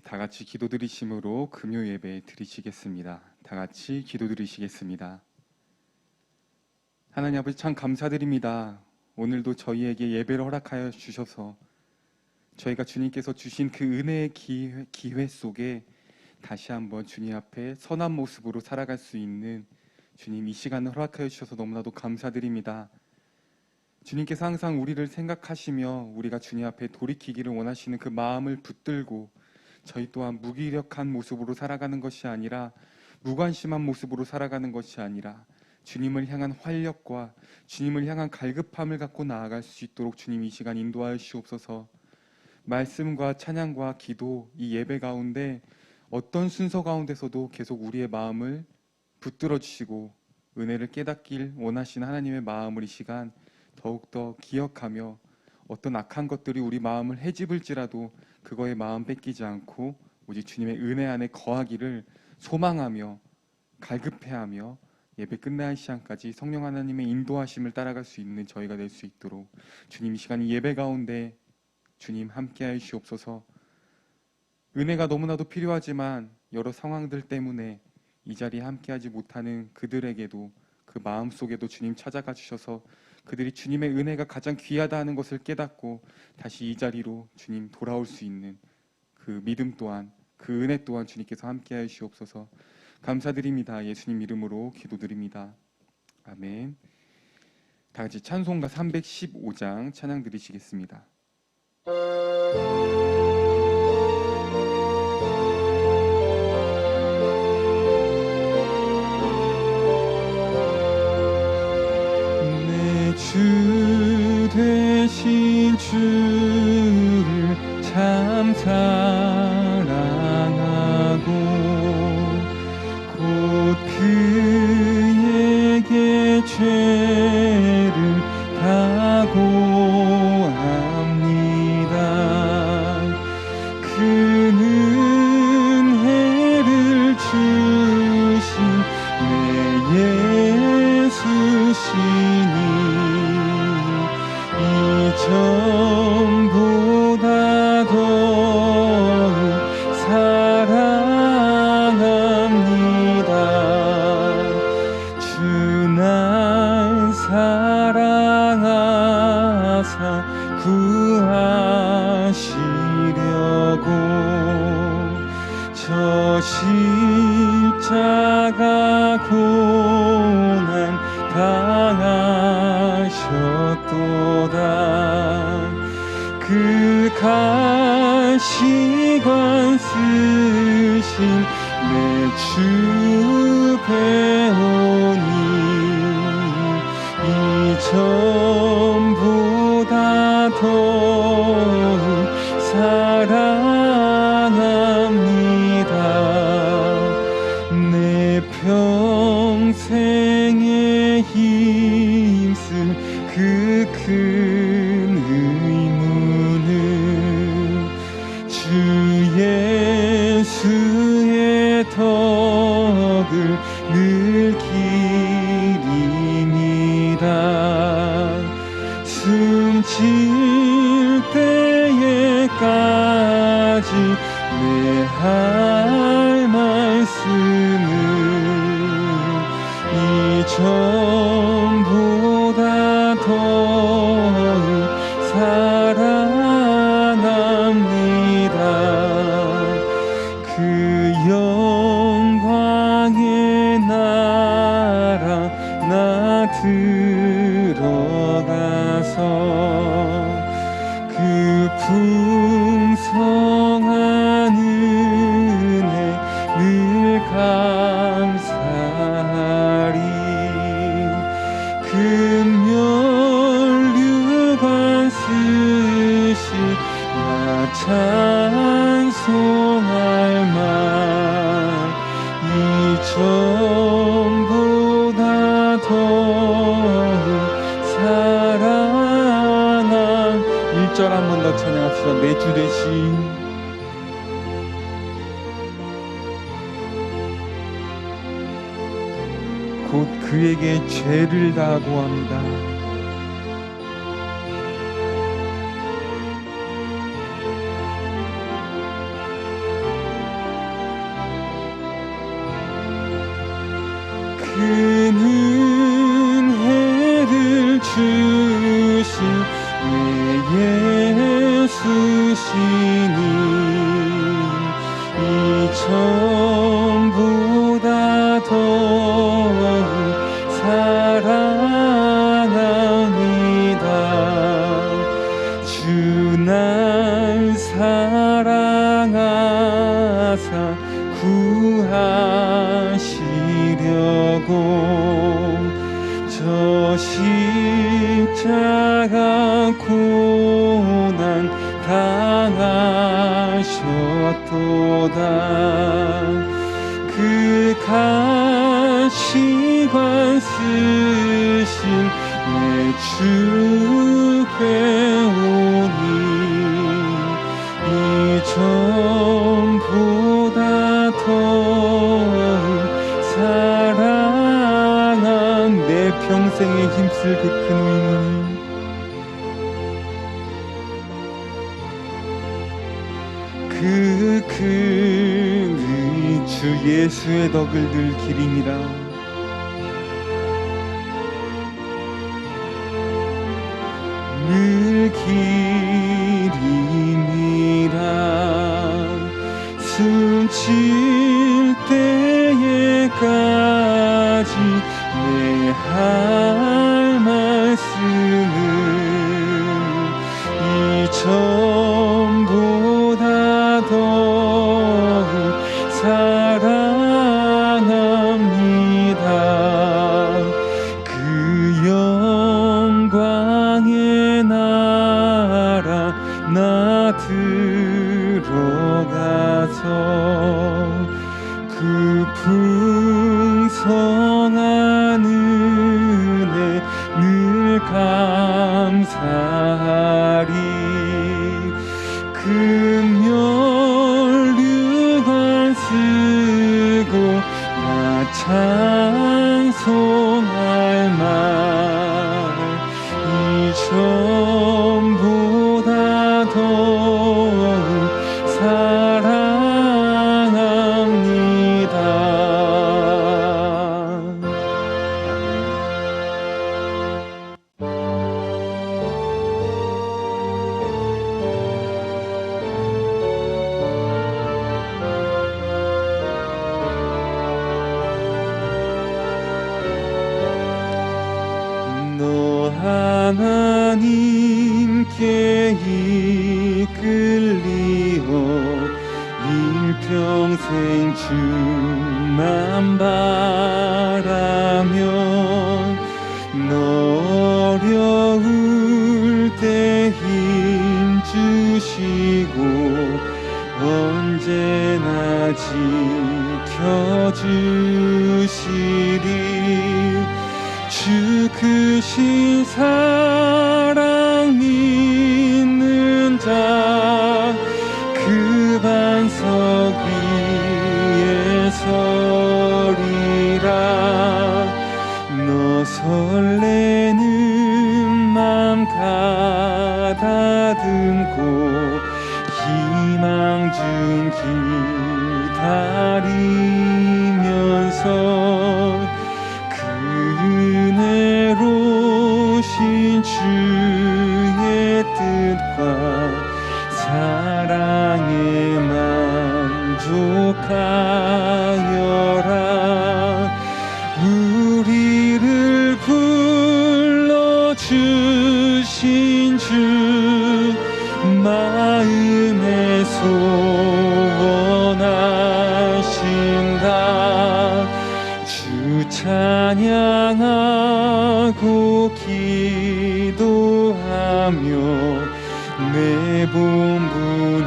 다 같이 기도드리심으로 금요 예배 드리시겠습니다. 다 같이 기도드리시겠습니다. 하나님 아버지 참 감사드립니다. 오늘도 저희에게 예배를 허락하여 주셔서 저희가 주님께서 주신 그 은혜의 기회 속에 다시 한번 주님 앞에 선한 모습으로 살아갈 수 있는 주님 이 시간을 허락하여 주셔서 너무나도 감사드립니다. 주님께서 항상 우리를 생각하시며 우리가 주님 앞에 돌이키기를 원하시는 그 마음을 붙들고 저희 또한 무기력한 모습으로 살아가는 것이 아니라 무관심한 모습으로 살아가는 것이 아니라 주님을 향한 활력과 주님을 향한 갈급함을 갖고 나아갈 수 있도록 주님 이 시간 인도하여 주옵소서. 말씀과 찬양과 기도 이 예배 가운데 어떤 순서 가운데서도 계속 우리의 마음을 붙들어 주시고 은혜를 깨닫길 원하시는 하나님의 마음을 이 시간 더욱더 기억하며 어떤 악한 것들이 우리 마음을 헤집을지라도 그거에 마음 뺏기지 않고 오직 주님의 은혜 안에 거하기를 소망하며 갈급해하며 예배 끝날 시간까지 성령 하나님의 인도하심을 따라갈 수 있는 저희가 될 수 있도록 주님 이 시간 예배 가운데 주님 함께하여 주옵소서. 은혜가 너무나도 필요하지만 여러 상황들 때문에 이 자리에 함께하지 못하는 그들에게도 그 마음속에도 주님 찾아가 주셔서 그들이 주님의 은혜가 가장 귀하다는 것을 깨닫고 다시 이 자리로 주님 돌아올 수 있는 그 믿음 또한 그 은혜 또한 주님께서 함께하여 주옵소서. 감사드립니다. 예수님 이름으로 기도드립니다. 아멘. 다 같이 찬송가 315장 찬양 드리시겠습니다. 주 되신 주를 참 사랑하고 곧 그에게 죄를 다고합니다. 그 은혜를 주신 내 예수시니 전보다 더욱 사랑합니다. 주 날 사랑하사 구하시려고 저 십자가 고난 당하셨도다. 그 가시관 쓰신 내 주 배우니 이 전보다 더욱 사랑합니다. 내 평생에 힘쓸 그 큰 의무는 주 예수의 덕을 늘 기립니다. 숨질 때에까지 내 할 말씀은 이 전보다 더욱 사랑합니다. 그 영광의 나라 나 들어가서 그 풍성한 은혜 늘 감사하리. 금면류관 쓰시 나 찬송할 만 이 전보다 더욱 사랑한 1절 한 번 더 찬양합시다. 내 주 되신 곧 그에게 죄를 다고합니다. 십자가 고난 당하셨도다. 그 가시관 쓰신 내 주 배우니 이전보다 더욱 사랑한 내 평생에 힘쓸 그 큰 의무니 그 주 예수의 덕을 늘 기림이라. 늘 기림이라. 숨질 때에까지 내 할 말씀은 이전보다 더욱 사랑합니다. 그 영광의 나라 나 들어가서 그 풍성한 은혜 늘 감사하리. 그 면류관 쓰고 나 찬송할 말 이전보다 더욱 사랑합니다. 너 하나님께 이끌리어 일평생 주만 바라면 너 어려울 때 힘 주시고 언제나 지켜주시리. 주 크신 사랑 믿는 자 그 반석 위에 서리라. 너 설레는 맘 가다듬고 희망 중 기다리면서 은혜로신 주의 뜻과 사랑에 만족하여라. 우리를 불러주신 주 마음에 소원하신다. 주 찬양하고 기도하며 내 본분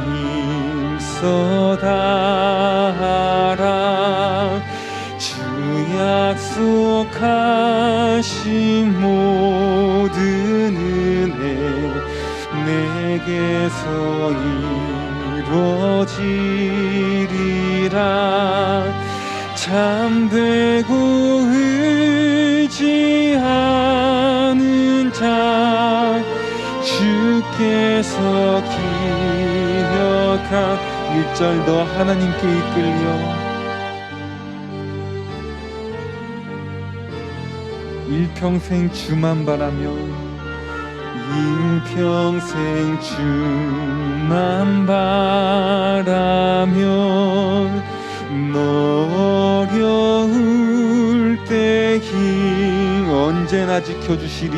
힘써 다하라. 주 약속하신 모든 은혜 내게서 이루어지리라. 참되고 의지하는 자 주께서 기억하. 1절 너 하나님께 이끌려 일평생 주만 바라며 일평생 주만 바라며 너 어려울 때 힘 언제나 지켜주시리.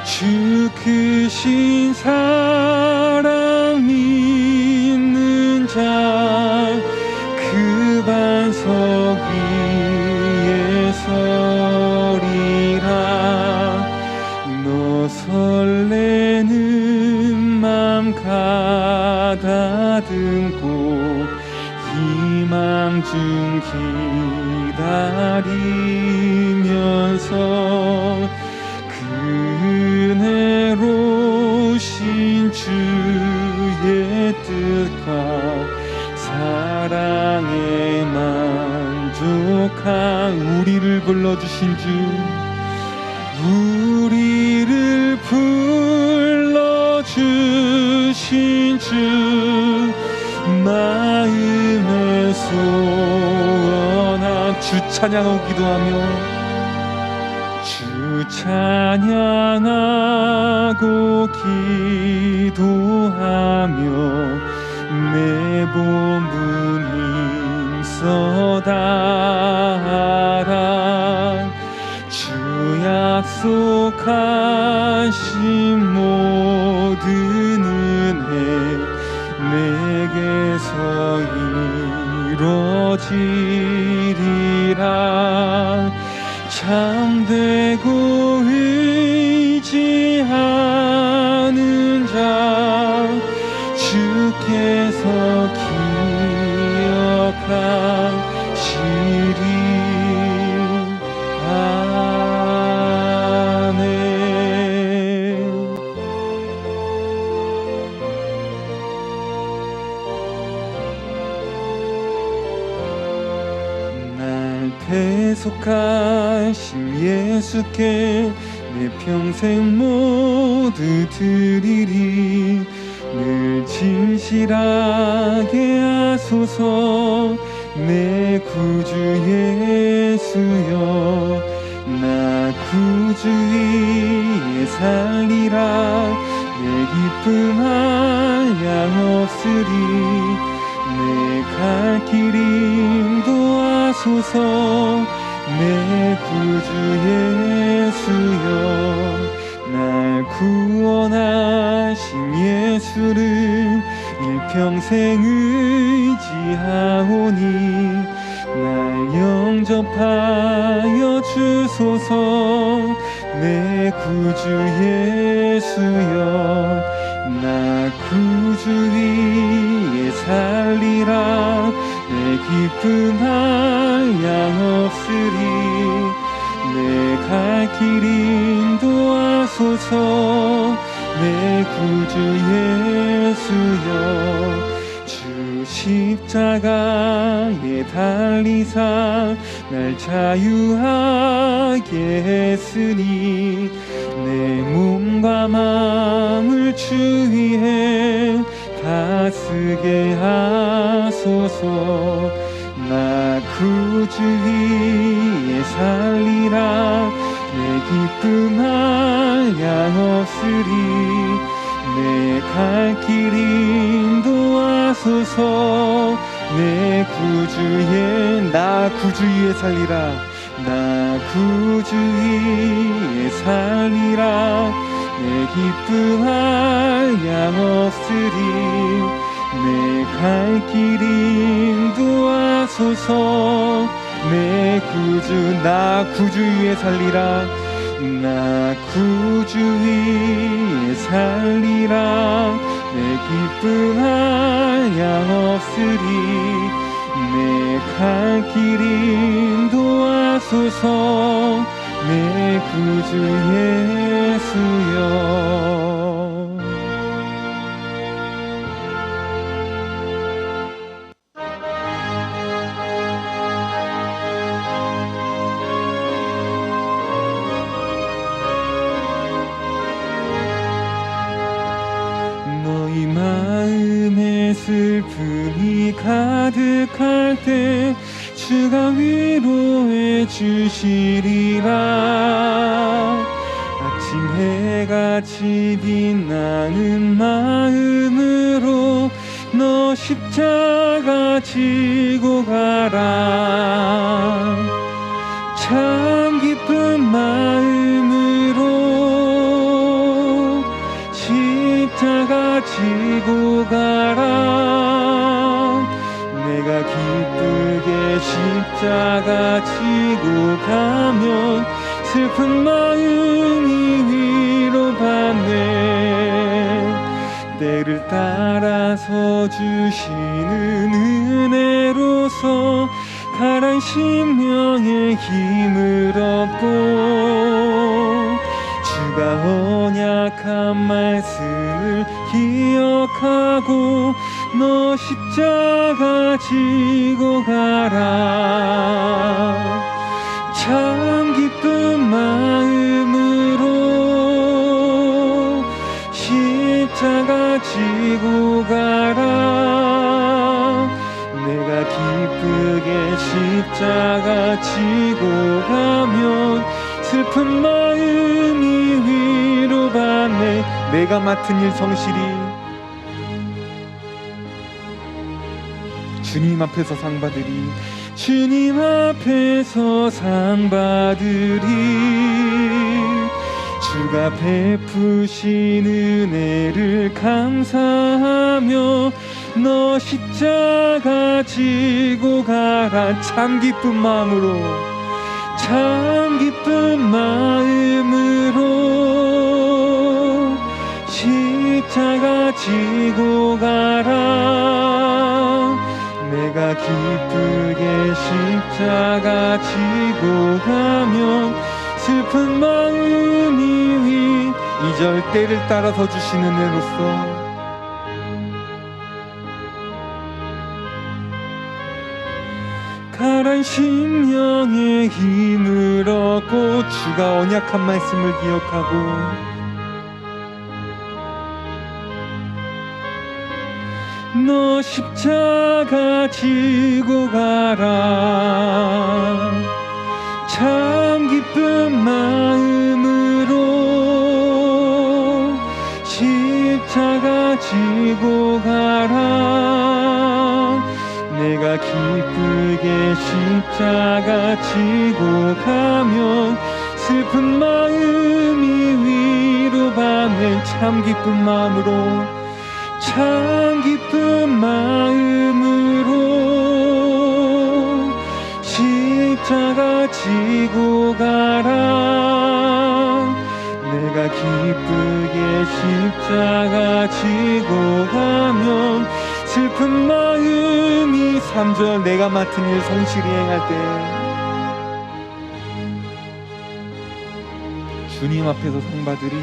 주 크신 사랑 믿는 자 희망 중 기다리면서 그 은혜로우신 주의 뜻과 사랑에 만족한 우리를 불러주신 주, 우리를 불러주신 주, 마음에 소원한 주 찬양하고 기도하며, 주 찬양하고 기도하며 내 몸은 힘써 다하라. 주 약속하신 모든 은혜 내게서 이루어지리라. 참되고 의지하는 자 주께서 기억하시리. 아멘. 날 대속하신 예수께 내 평생 모두 드리리. 늘 진실하게 하소서 내 구주 예수여. 나 구주 위에 살리라. 내 기쁨 한량 없으리. 내 갈 길 인도하소서 내 구주 예수여. 날 구원하신 예수를 일평생 의지하오니 날 영접하여 주소서 내 구주 예수여. 나 구주 위에 살리라. 내 기쁨 한량 없으리. 내 갈 길 인도하소서 내 구주 예수여. 주 십자가에 달리사 날 자유하게 했으니 내 몸과 마음을 주 위에 다스게 하소서. 나 구주 위에 살리라. 내 기쁨 한량 없으리. 내 갈 길 인도하소서 내 구주의. 나 구주 위에 살리라. 나 구주 위에 살리라. 내 기쁨 한량 없으리. 내 갈 길 인도하소서 내 구주. 나 구주 위에 살리라. 나 구주 위에 살리라. 내 기쁨 한량 없으리. 내 갈 길 인도하소서 내 구주 예수여. 마음에 슬픔이 가득할 때 주가 위로해 주시리라. 아침 해같이 빛나는 마음으로 너 십자가 지고 가라. 참 기쁜 마음으로 십자가 지고 가라. 내가 기쁘게 십자가 지고 가면 슬픈 마음이 위로받네. 때를 따라서 주시는 심령의 힘을 얻고 주가 언약한 말씀을 기억하고 너 십자가 지고 가라. 참 기쁜 마음으로 십자가 지고 가라. 내가 기쁘게 십자가 지고 가면 슬픈 마음이 위로받네. 내가 맡은 일 성실히 주님 앞에서 상 받으리. 주님 앞에서 상 받으리. 주가 베푸신 은혜를 감사하며 너 십자가 지고 가라. 참 기쁜 마음으로, 참 기쁜 마음으로 십자가 지고 가라. 내가 기쁘게 십자가 지고 가면 슬픈 마음이 2절 때를 따라서 주신 은혜로서 가란 심령의 힘을 얻고 주가 언약한 말씀을 기억하고 너 십자가 지고 가라. 참 기쁜 마음으로 십자가 지고 가라. 내가 기쁘게 십자가 지고 가면 슬픈 마음이 위로받네. 참 기쁜 마음으로, 참 기쁜 마음으로 십자가 지고 가라. 내가 기쁘게 십자가 지고 가면 슬픈 마음이 3절 내가 맡은 일 성실히 행할 때 주님 앞에서 상 받으리.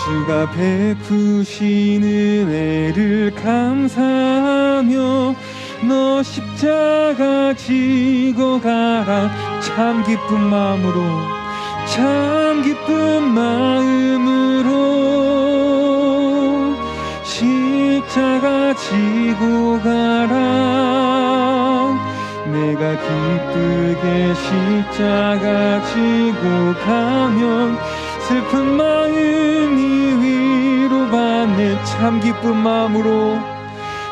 주가 베푸신 은혜를 감사하며 너 십자가 지고 가라. 참 기쁜 마음으로, 참 기쁜 마음으로 십자가 지고 가라. 내가 기쁘게 십자가 지고 가면 슬픈 마음이 위로받네. 참 기쁜 마음으로,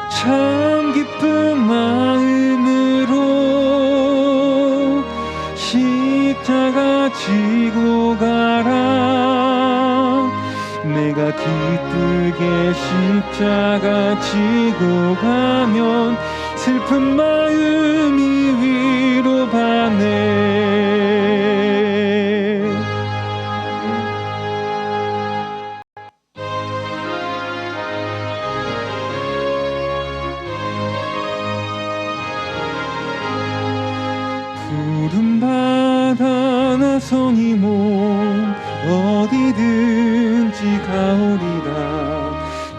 참 기쁜 마음으로 십자가 지고 가라. 내가 기쁘게 십자가 지고 가면 슬픈 마음이 위로받네. 푸른바다 나성이 몸 어디든지 가오리라.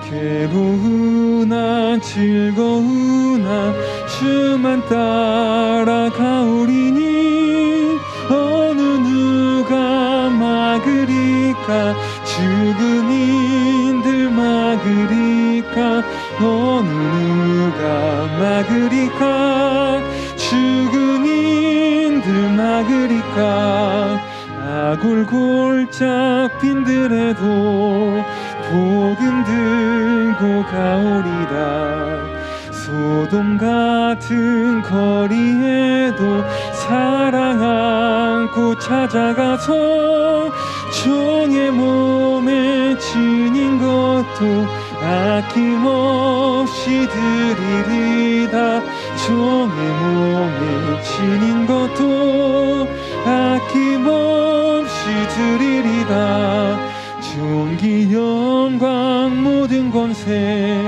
괴로우나 즐거우나 주만 따라 가오리니 어느 누가 막으리까. 죽음인들 막으리까. 어느 누가 막으리까. 죽음인들 막으리까. 아골골 잡힌들에도 복음 들고 가오리다. 소돔 같은 거리에도 사랑 안고 찾아가서 종의 몸에 지닌 것도 아낌없이 드리리다. 종의 몸에 지닌 것도 아낌없이 드리리다. 종 존귀 영광 모든 권세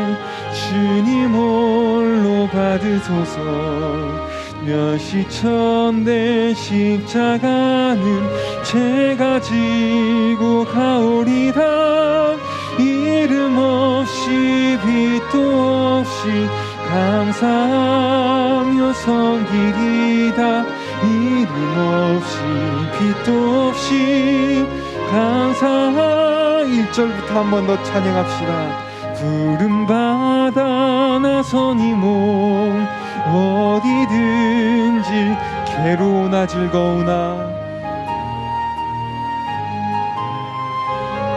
주님 홀로 받으소서. 몇시천대 십자가는 제가 지고 가오리다. 이름 없이 빛도 없이 감사하며 섬기리다. 이름 없이 빛도 없이 감사하. 1절부터 한 번 더 찬양합시다. 푸른 바다 나서니 몸 어디든지 괴로우나 즐거우나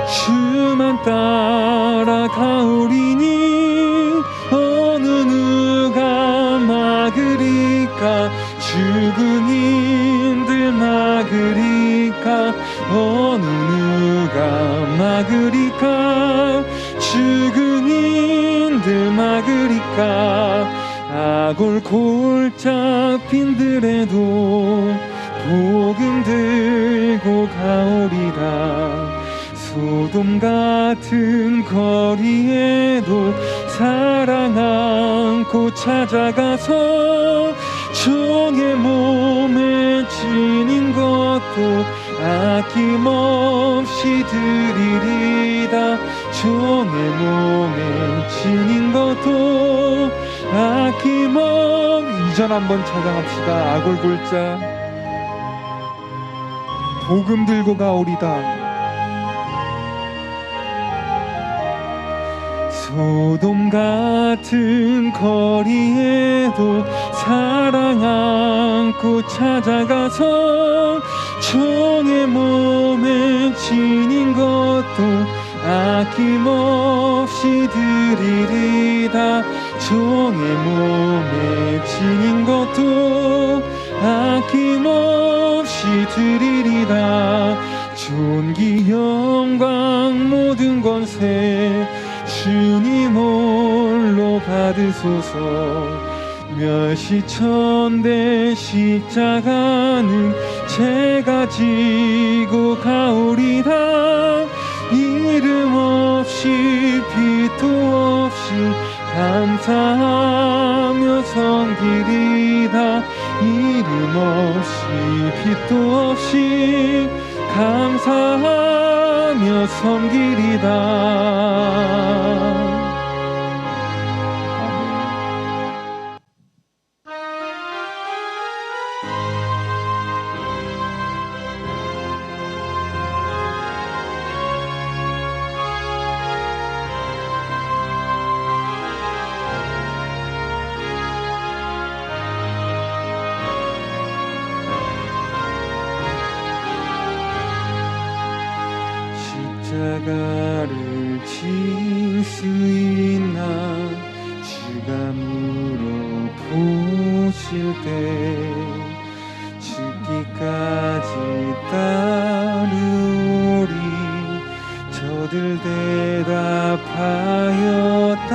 주만 따라가오리니 어느 누가 막으리까. 죽은 이들 막으리까. 어느 누가 막으리까. 죽은 이들 막으리까. 아골 골짝 빈들에도 복음 들고 가오리다. 소돔 같은 거리에도 사랑 안고 찾아가서 종의 몸에 지닌 것도 아낌없이 드리리다. 종의 몸에 지닌 것도 아낌없이. 이전 한번 찬양합시다. 아골골자 복음 들고 가오리다. 소돔 같은 거리에도 사랑 안고 찾아가서 종의 몸에 지닌 것도 아낌없이 드리리다. 종의 몸에 지닌 것도 아낌없이 드리리다. 존귀 영광 모든 권세 주님 홀로 받으소서. 몇시천대 십자가는 제가 지고 가오리다. 이름 없이 빛도 없이 감사하며 섬기리다. 이름 없이 빛도 없이 감사하며 섬기리다. 십자가를 질 수 있나. 주가 물어보실 때 죽기까지 따르오리. 저들 대답하였다.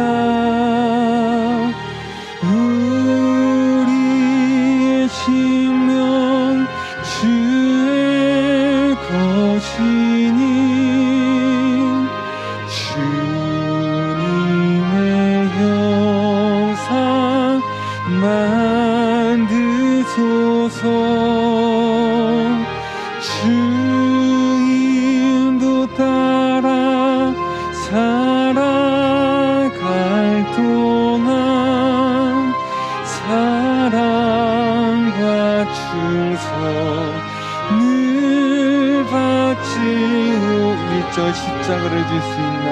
우리의 생명 주의 것이니 주님의 형상 만드소서. 주인도 따라 살아갈 동안 사랑과 충성을 바치오. 1절 십자가를 질 수 있나.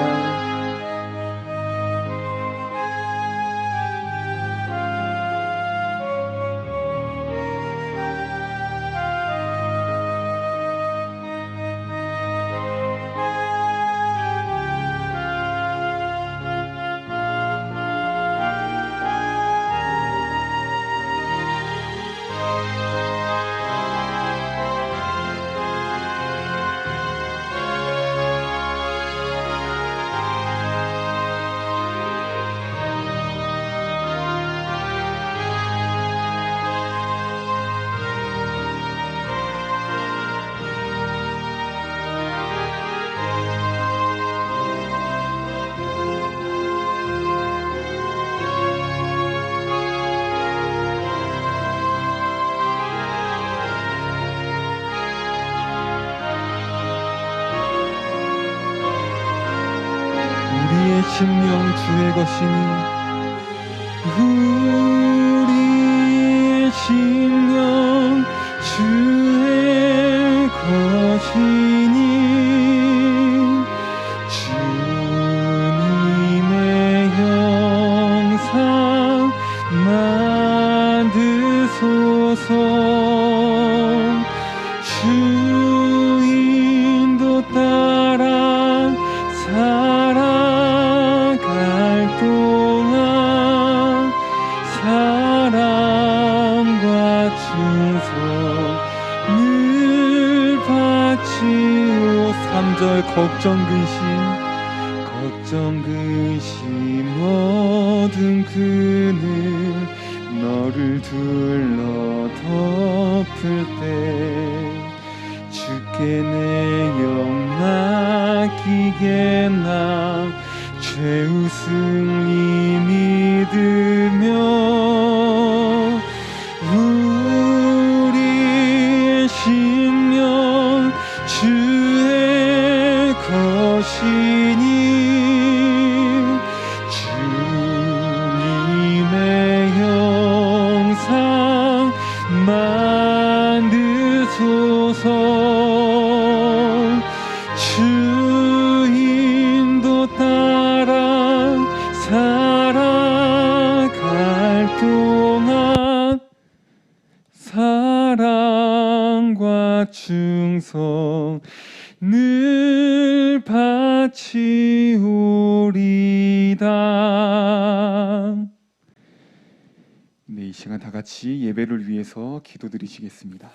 우리의 심령 주의 것이니 우리의 심령 주의 것이니 주님의 형상 만드소서. 주 인도 따라 살아갈 동안 사랑과 충성 늘 바치오. 3절 걱정 근심 모든 그늘 너를 둘러 덮을 때 주께 내 영 맡기겠나. 최우승이 믿으며 우리의 심령 주의 것이니 주님의 형상 만드소서. 주 인도 따라 살아갈 동안 사랑과 충성 늘 바치오리다. 네, 이 시간 다 같이 예배를 위해서 기도드리시겠습니다.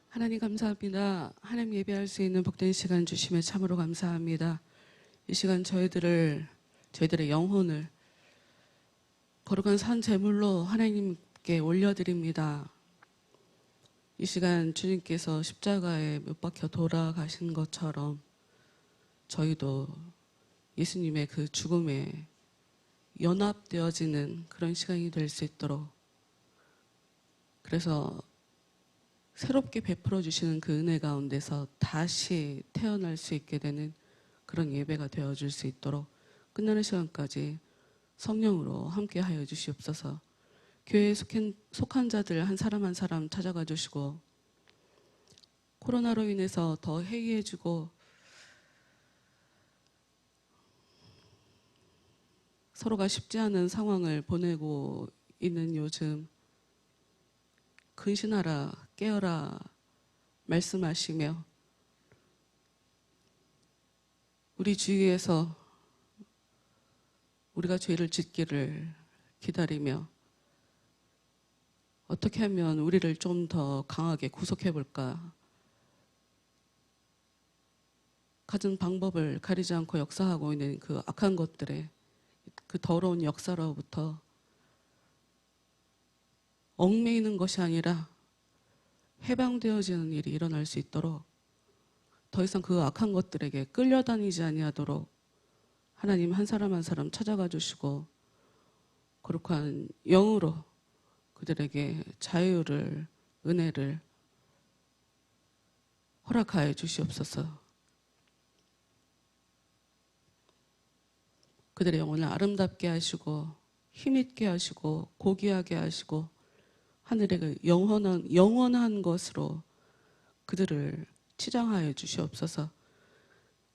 하나님 감사합니다. 하나님 예배할 수 있는 복된 시간 주심에 참으로 감사합니다. 이 시간 저희들의 영혼을 거룩한 산 제물로 하나님께 올려드립니다. 이 시간 주님께서 십자가에 못 박혀 돌아가신 것처럼 저희도 예수님의 그 죽음에 연합되어지는 그런 시간이 될 수 있도록, 그래서 새롭게 베풀어 주시는 그 은혜 가운데서 다시 태어날 수 있게 되는 그런 예배가 되어줄 수 있도록 끝나는 시간까지 성령으로 함께하여 주시옵소서. 교회에 속한 자들 한 사람 한 사람 찾아가 주시고, 코로나로 인해서 더 해이해지고 서로가 쉽지 않은 상황을 보내고 있는 요즘 근신하라 깨어라 말씀하시며 우리 주위에서 우리가 죄를 짓기를 기다리며 어떻게 하면 우리를 좀 더 강하게 구속해 볼까, 가진 방법을 가리지 않고 역사하고 있는 그 악한 것들의 그 더러운 역사로부터 얽매이는 것이 아니라 해방되어지는 일이 일어날 수 있도록, 더 이상 그 악한 것들에게 끌려다니지 아니하도록 하나님 한 사람 한 사람 찾아가 주시고 거룩한 영으로 그들에게 자유를, 은혜를 허락하여 주시옵소서. 그들의 영혼을 아름답게 하시고 힘있게 하시고 고귀하게 하시고 하늘의 그 영원한 것으로 그들을 치장하여 주시옵소서.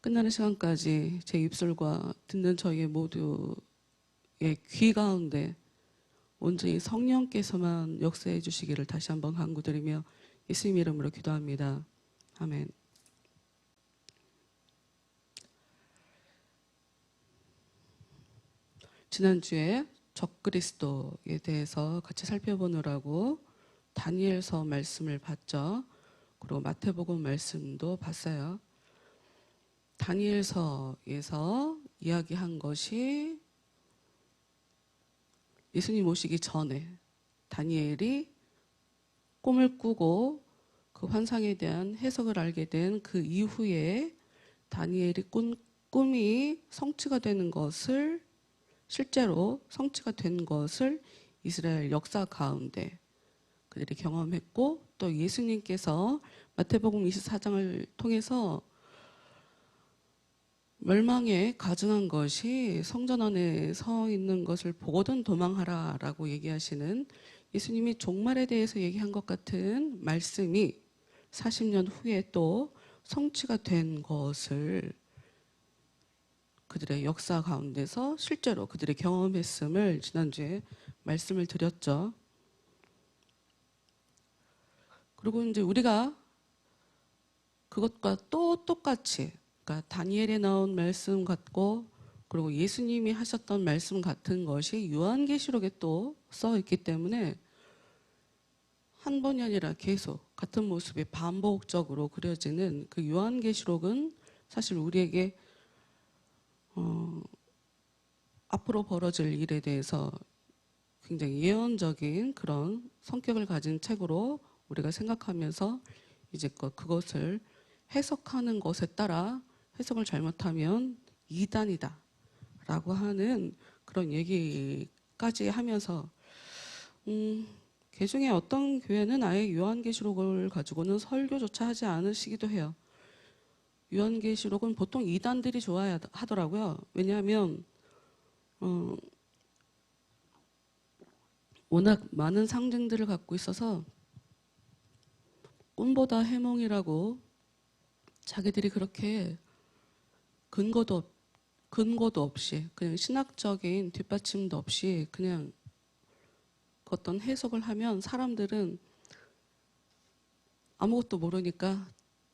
끝나는 시간까지 제 입술과 듣는 저희 모두의 귀 가운데 온전히 성령께서만 역사해 주시기를 다시 한번 간구드리며 예수님 이름으로 기도합니다. 아멘. 지난주에 적그리스도에 대해서 같이 살펴보느라고 다니엘서 말씀을 봤죠. 그리고 마태복음 말씀도 봤어요. 다니엘서에서 이야기한 것이 예수님 오시기 전에 다니엘이 꿈을 꾸고 그 환상에 대한 해석을 알게 된 그 이후에 다니엘이 꾼 꿈이 성취가 되는 것을 실제로 성취가 된 것을 이스라엘 역사 가운데 그들이 경험했고 또 예수님께서 마태복음 24장을 통해서 멸망에 가증한 것이 성전 안에 서 있는 것을 보고든 도망하라 라고 얘기하시는 예수님이 종말에 대해서 얘기한 것 같은 말씀이 40년 후에 또 성취가 된 것을 그들의 역사 가운데서 실제로 그들이 경험했음을 지난주에 말씀을 드렸죠. 그리고 이제 우리가 그것과 또 똑같이 그러니까 다니엘에 나온 말씀 같고 그리고 예수님이 하셨던 말씀 같은 것이 요한계시록에 또 써 있기 때문에 한 번이 아니라 계속 같은 모습이 반복적으로 그려지는 그 요한계시록은 사실 우리에게 앞으로 벌어질 일에 대해서 굉장히 예언적인 그런 성격을 가진 책으로 우리가 생각하면서 이제껏 그것을 해석하는 것에 따라 해석을 잘못하면 이단이다 라고 하는 그런 얘기까지 하면서 개중에 어떤 교회는 아예 요한계시록을 가지고는 설교조차 하지 않으시기도 해요. 요한계시록은 보통 이단들이 좋아하더라고요. 왜냐하면 워낙 많은 상징들을 갖고 있어서 꿈보다 해몽이라고 자기들이 그렇게 근거도 없이 그냥 신학적인 뒷받침도 없이 그냥 어떤 해석을 하면 사람들은 아무것도 모르니까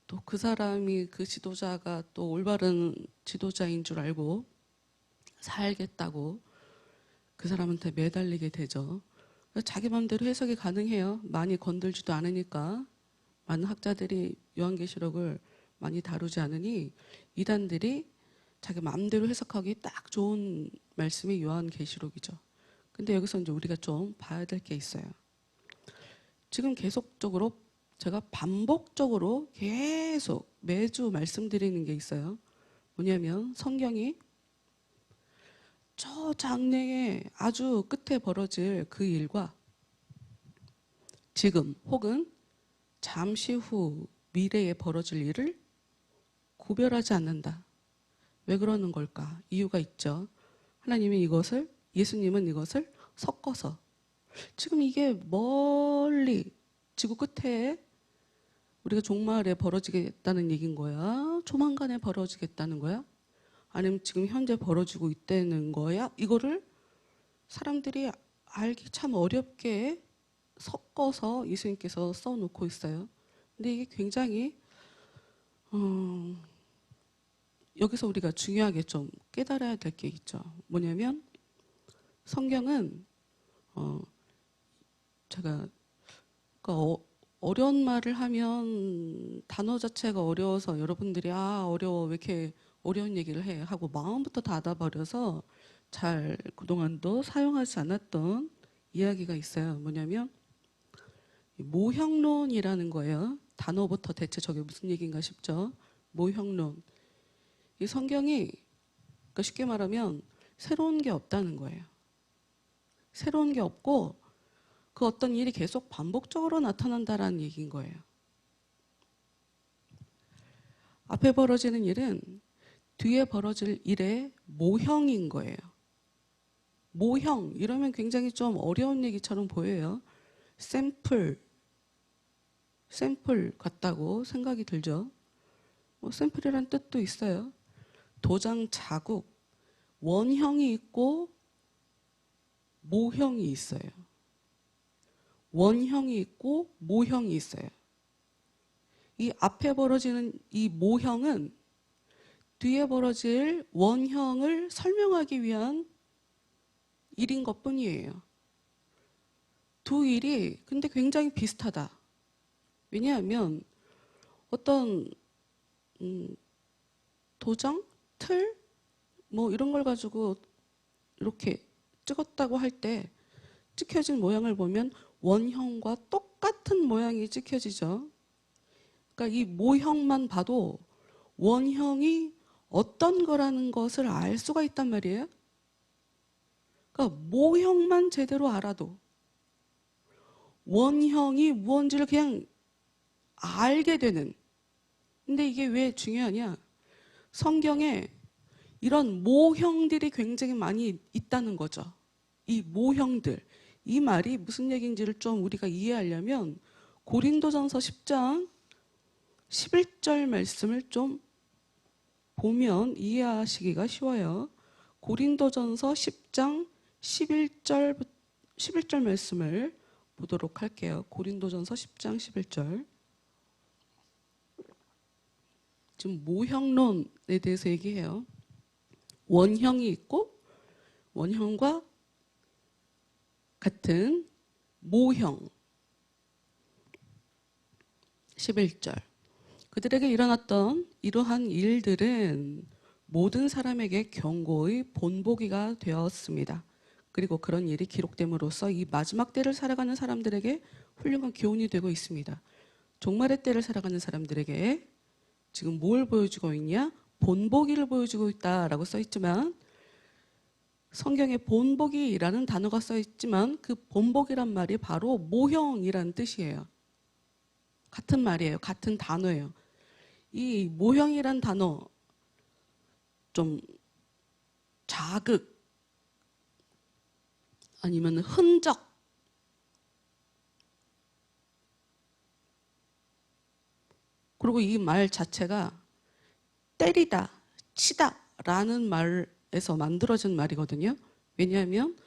또 그 사람이 그 지도자가 또 올바른 지도자인 줄 알고 살겠다고 그 사람한테 매달리게 되죠. 자기 마음대로 해석이 가능해요. 많이 건들지도 않으니까. 많은 학자들이 요한계시록을 많이 다루지 않으니 이단들이 자기 마음대로 해석하기 딱 좋은 말씀이 요한계시록이죠. 근데 여기서 이제 우리가 좀 봐야 될 게 있어요. 지금 계속적으로 제가 반복적으로 계속 매주 말씀드리는 게 있어요. 뭐냐면 성경이 저 장래에 아주 끝에 벌어질 그 일과 지금 혹은 잠시 후 미래에 벌어질 일을 구별하지 않는다. 왜 그러는 걸까? 이유가 있죠. 예수님은 이것을 섞어서 지금 이게 멀리 지구 끝에 우리가 종말에 벌어지겠다는 얘기인 거야? 조만간에 벌어지겠다는 거야? 아니면 지금 현재 벌어지고 있다는 거야? 이거를 사람들이 알기 참 어렵게 섞어서 예수님께서 써놓고 있어요. 근데 이게 굉장히 여기서 우리가 중요하게 좀 깨달아야 될 게 있죠. 뭐냐면 성경은 제가 그러니까 어려운 말을 하면 단어 자체가 어려워서 여러분들이 어려워 왜 이렇게 어려운 얘기를 해 하고 마음부터 닫아버려서 잘 그동안도 사용하지 않았던 이야기가 있어요. 뭐냐면 모형론이라는 거예요. 단어부터 대체 저게 무슨 얘기인가 싶죠. 모형론. 이 성경이 그러니까 쉽게 말하면 새로운 게 없다는 거예요. 새로운 게 없고 그 어떤 일이 계속 반복적으로 나타난다라는 얘기인 거예요. 앞에 벌어지는 일은 뒤에 벌어질 일의 모형인 거예요. 모형 이러면 굉장히 좀 어려운 얘기처럼 보여요. 샘플 같다고 생각이 들죠. 샘플이란 뜻도 있어요. 도장 자국, 원형이 있고 모형이 있어요. 원형이 있고 모형이 있어요. 이 앞에 벌어지는 이 모형은 뒤에 벌어질 원형을 설명하기 위한 일인 것뿐이에요. 두 일이 근데 굉장히 비슷하다. 왜냐하면 어떤 도장, 틀, 뭐 이런 걸 가지고 이렇게 찍었다고 할 때 찍혀진 모양을 보면 원형과 똑같은 모양이 찍혀지죠. 그러니까 이 모형만 봐도 원형이 어떤 거라는 것을 알 수가 있단 말이에요. 그러니까 모형만 제대로 알아도 원형이 무언지를 그냥 알게 되는. 근데 이게 왜 중요하냐? 성경에 이런 모형들이 굉장히 많이 있다는 거죠. 이 모형들. 이 말이 무슨 얘기인지를 좀 우리가 이해하려면 고린도전서 10장 11절 말씀을 좀 보면 이해하시기가 쉬워요. 고린도전서 10장 11절 말씀을 보도록 할게요. 고린도전서 10장 11절. 지금 모형론에 대해서 얘기해요. 원형이 있고 원형과 같은 모형. 11절. 그들에게 일어났던 이러한 일들은 모든 사람에게 경고의 본보기가 되었습니다. 그리고 그런 일이 기록됨으로써 이 마지막 때를 살아가는 사람들에게 훌륭한 교훈이 되고 있습니다. 종말의 때를 살아가는 사람들에게 지금 뭘 보여주고 있냐? 본보기를 보여주고 있다라고 써 있지만 성경에 본보기라는 단어가 써 있지만 그 본보기란 말이 바로 모형이라는 뜻이에요. 같은 말이에요. 같은 단어예요. 이 모형이란 단어 좀 자극 아니면 흔적 그리고 이 말 자체가 때리다, 치다 라는 말에서 만들어진 말이거든요. 왜냐하면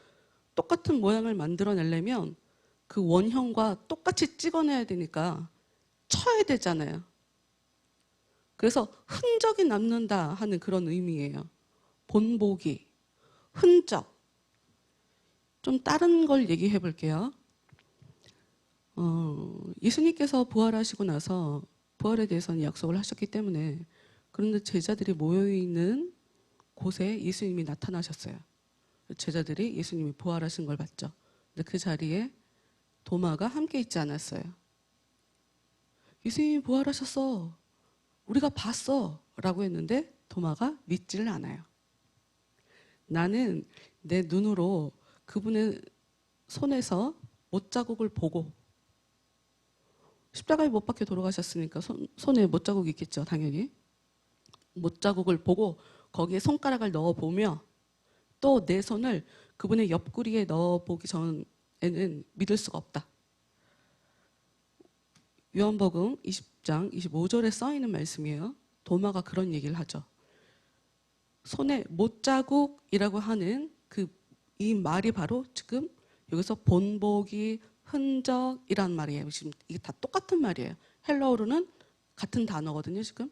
똑같은 모양을 만들어내려면 그 원형과 똑같이 찍어내야 되니까 쳐야 되잖아요. 그래서 흔적이 남는다 하는 그런 의미예요. 본보기, 흔적. 좀 다른 걸 얘기해 볼게요. 예수님께서 부활하시고 나서 부활에 대해서는 약속을 하셨기 때문에 그런데 제자들이 모여있는 곳에 예수님이 나타나셨어요. 제자들이 예수님이 부활하신 걸 봤죠. 근데 그 자리에 도마가 함께 있지 않았어요. 예수님이 부활하셨어. 우리가 봤어. 라고 했는데 도마가 믿지를 않아요. 나는 내 눈으로 그분의 손에서 못자국을 보고 십자가에 못 박혀 돌아가셨으니까 손에 못자국이 있겠죠. 당연히. 못자국을 보고 거기에 손가락을 넣어보며 또 내 손을 그분의 옆구리에 넣어보기 전에는 믿을 수가 없다. 요한복음 20장 25절에 써있는 말씀이에요. 도마가 그런 얘기를 하죠. 손에 못자국이라고 하는 이 말이 바로 지금 여기서 본보기, 흔적이란 말이에요. 지금 이게 다 똑같은 말이에요. 헬라어로는 같은 단어거든요. 지금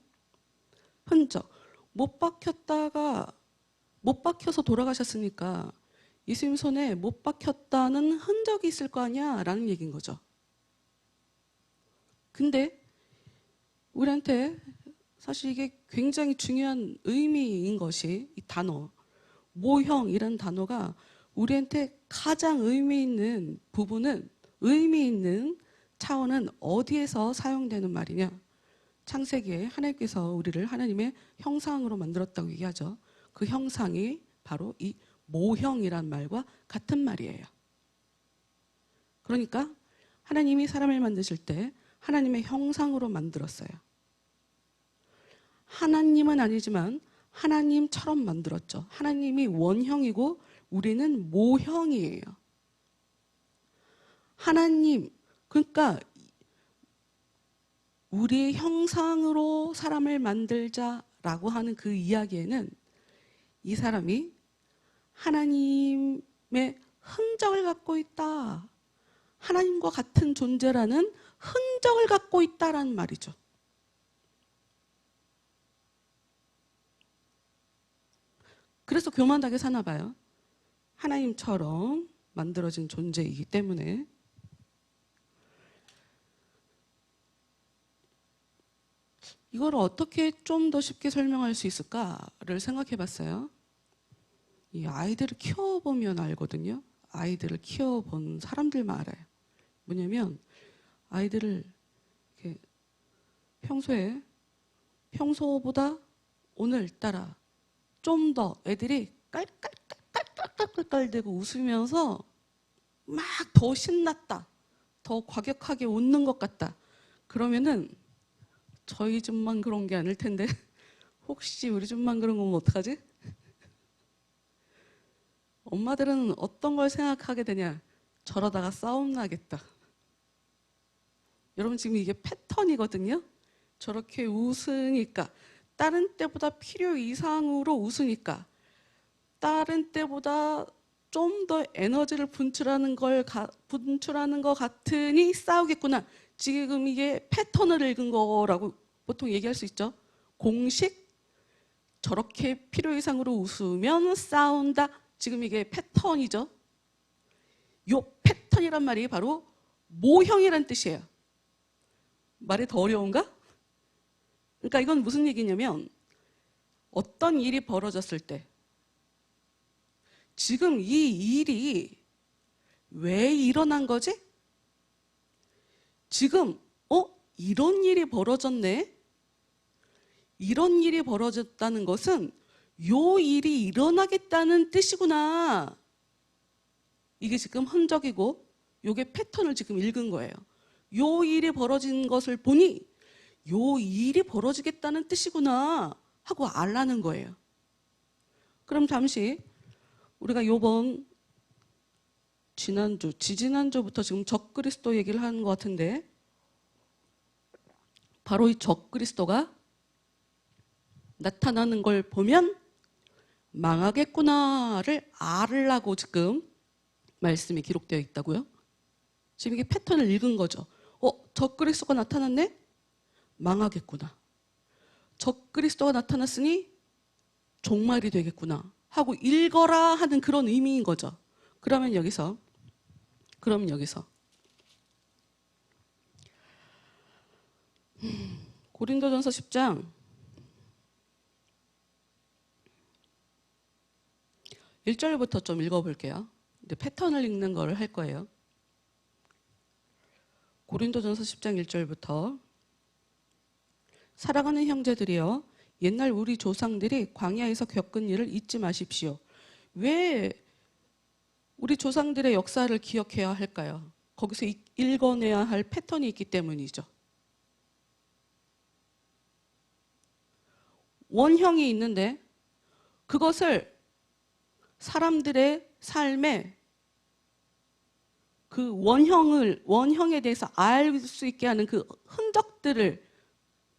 흔적. 못 박혀서 돌아가셨으니까 예수님 손에 못 박혔다는 흔적이 있을 거 아니야 라는 얘기인 거죠. 근데 우리한테 사실 이게 굉장히 중요한 의미인 것이 이 단어 모형이라는 단어가 우리한테 가장 의미 있는 부분은 의미 있는 차원은 어디에서 사용되는 말이냐? 창세기에 하나님께서 우리를 하나님의 형상으로 만들었다고 얘기하죠. 그 형상이 바로 이 모형이란 말과 같은 말이에요. 그러니까 하나님이 사람을 만드실 때 하나님의 형상으로 만들었어요. 하나님은 아니지만 하나님처럼 만들었죠. 하나님이 원형이고 우리는 모형이에요. 하나님, 그러니까 우리의 형상으로 사람을 만들자라고 하는 그 이야기에는 이 사람이 하나님의 흔적을 갖고 있다. 하나님과 같은 존재라는 흔적을 갖고 있다라는 말이죠. 그래서 교만하게 사나 봐요. 하나님처럼 만들어진 존재이기 때문에. 이걸 어떻게 좀 더 쉽게 설명할 수 있을까를 생각해 봤어요. 이 아이들을 키워보면 알거든요. 아이들을 키워본 사람들만 알아요. 뭐냐면 아이들을 이렇게 평소보다 오늘따라 좀 더 애들이 깔깔깔깔깔깔대고 웃으면서 막 더 신났다, 더 과격하게 웃는 것 같다. 그러면은 저희 집만 그런 게 아닐 텐데 혹시 우리 집만 그런 거면 어떡하지? 엄마들은 어떤 걸 생각하게 되냐? 저러다가 싸움 나겠다. 여러분 지금 이게 패턴이거든요. 저렇게 웃으니까, 다른 때보다 필요 이상으로 웃으니까, 다른 때보다 좀 더 에너지를 분출하는 것 같으니 싸우겠구나. 지금 이게 패턴을 읽은 거라고 보통 얘기할 수 있죠. 공식, 저렇게 필요 이상으로 웃으면 싸운다. 지금 이게 패턴이죠. 요 패턴이란 말이 바로 모형이란 뜻이에요. 말이 더 어려운가? 그러니까 이건 무슨 얘기냐면 어떤 일이 벌어졌을 때 지금 이 일이 왜 일어난 거지? 지금 이런 일이 벌어졌네? 이런 일이 벌어졌다는 것은 요 일이 일어나겠다는 뜻이구나. 이게 지금 흔적이고 요게 패턴을 지금 읽은 거예요. 요 일이 벌어진 것을 보니 요 일이 벌어지겠다는 뜻이구나 하고 알라는 거예요. 그럼 잠시 우리가 요번 지지난주부터 지금 적그리스도 얘기를 하는 것 같은데, 바로 이 적그리스도가 나타나는 걸 보면 망하겠구나를 알으라고 지금 말씀이 기록되어 있다고요. 지금 이게 패턴을 읽은 거죠. 적그리스도가 나타났네? 망하겠구나. 적그리스도가 나타났으니 종말이 되겠구나 하고 읽어라 하는 그런 의미인 거죠. 그럼 여기서 고린도전서 10장 1절부터 좀 읽어볼게요. 근데 패턴을 읽는 걸 할 거예요. 고린도전서 10장 1절부터 사랑하는 형제들이여, 옛날 우리 조상들이 광야에서 겪은 일을 잊지 마십시오. 왜 우리 조상들의 역사를 기억해야 할까요? 거기서 읽어내야 할 패턴이 있기 때문이죠. 원형이 있는데 그것을 사람들의 삶에 그 원형에 대해서 알 수 있게 하는 그 흔적들을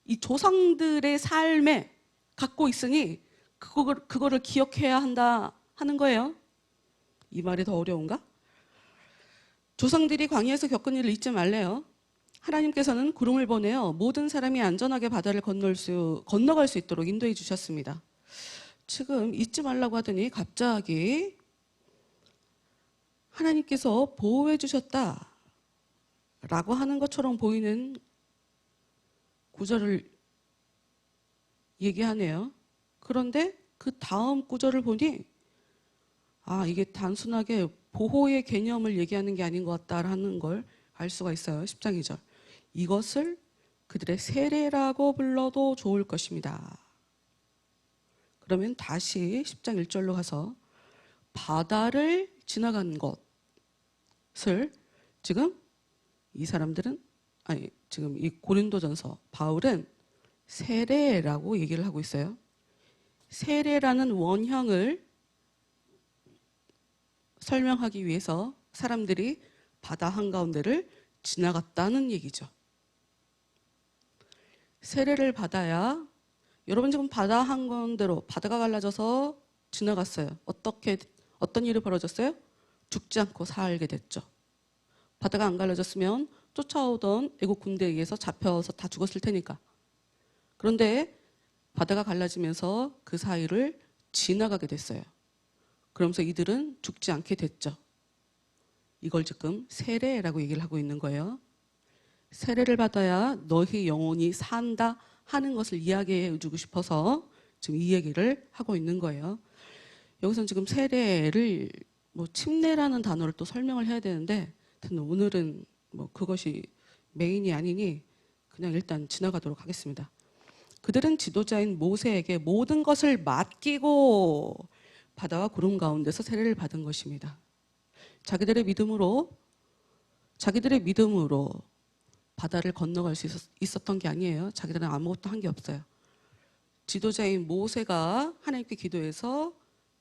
이 조상들의 삶에 갖고 있으니 그거를 기억해야 한다 하는 거예요. 이 말이 더 어려운가? 조상들이 광야에서 겪은 일을 잊지 말래요. 하나님께서는 구름을 보내어 모든 사람이 안전하게 바다를 건너갈 수 있도록 인도해 주셨습니다. 지금 잊지 말라고 하더니 갑자기 하나님께서 보호해 주셨다 라고 하는 것처럼 보이는 구절을 얘기하네요. 그런데 그 다음 구절을 보니 이게 단순하게 보호의 개념을 얘기하는 게 아닌 것 같다라는 걸 알 수가 있어요. 10장 2절. 이것을 그들의 세례라고 불러도 좋을 것입니다. 그러면 다시 10장 1절로 가서 바다를 지나간 것을 지금 이 사람들은 지금 이 고린도전서 바울은 세례라고 얘기를 하고 있어요. 세례라는 원형을 설명하기 위해서 사람들이 바다 한가운데를 지나갔다는 얘기죠. 세례를 받아야 여러분 지금 바다 한가운데로 바다가 갈라져서 지나갔어요. 어떤 일이 벌어졌어요? 죽지 않고 살게 됐죠. 바다가 안 갈라졌으면 쫓아오던 애국 군대에 의해서 잡혀서 다 죽었을 테니까. 그런데 바다가 갈라지면서 그 사이를 지나가게 됐어요. 그러면서 이들은 죽지 않게 됐죠. 이걸 지금 세례라고 얘기를 하고 있는 거예요. 세례를 받아야 너희 영혼이 산다 하는 것을 이야기해 주고 싶어서 지금 이 얘기를 하고 있는 거예요. 여기서는 지금 세례를 침례라는 단어를 또 설명을 해야 되는데 오늘은 그것이 메인이 아니니 그냥 일단 지나가도록 하겠습니다. 그들은 지도자인 모세에게 모든 것을 맡기고 바다와 구름 가운데서 세례를 받은 것입니다. 자기들의 믿음으로 바다를 건너갈 수 있었던 게 아니에요. 자기들은 아무것도 한 게 없어요. 지도자인 모세가 하나님께 기도해서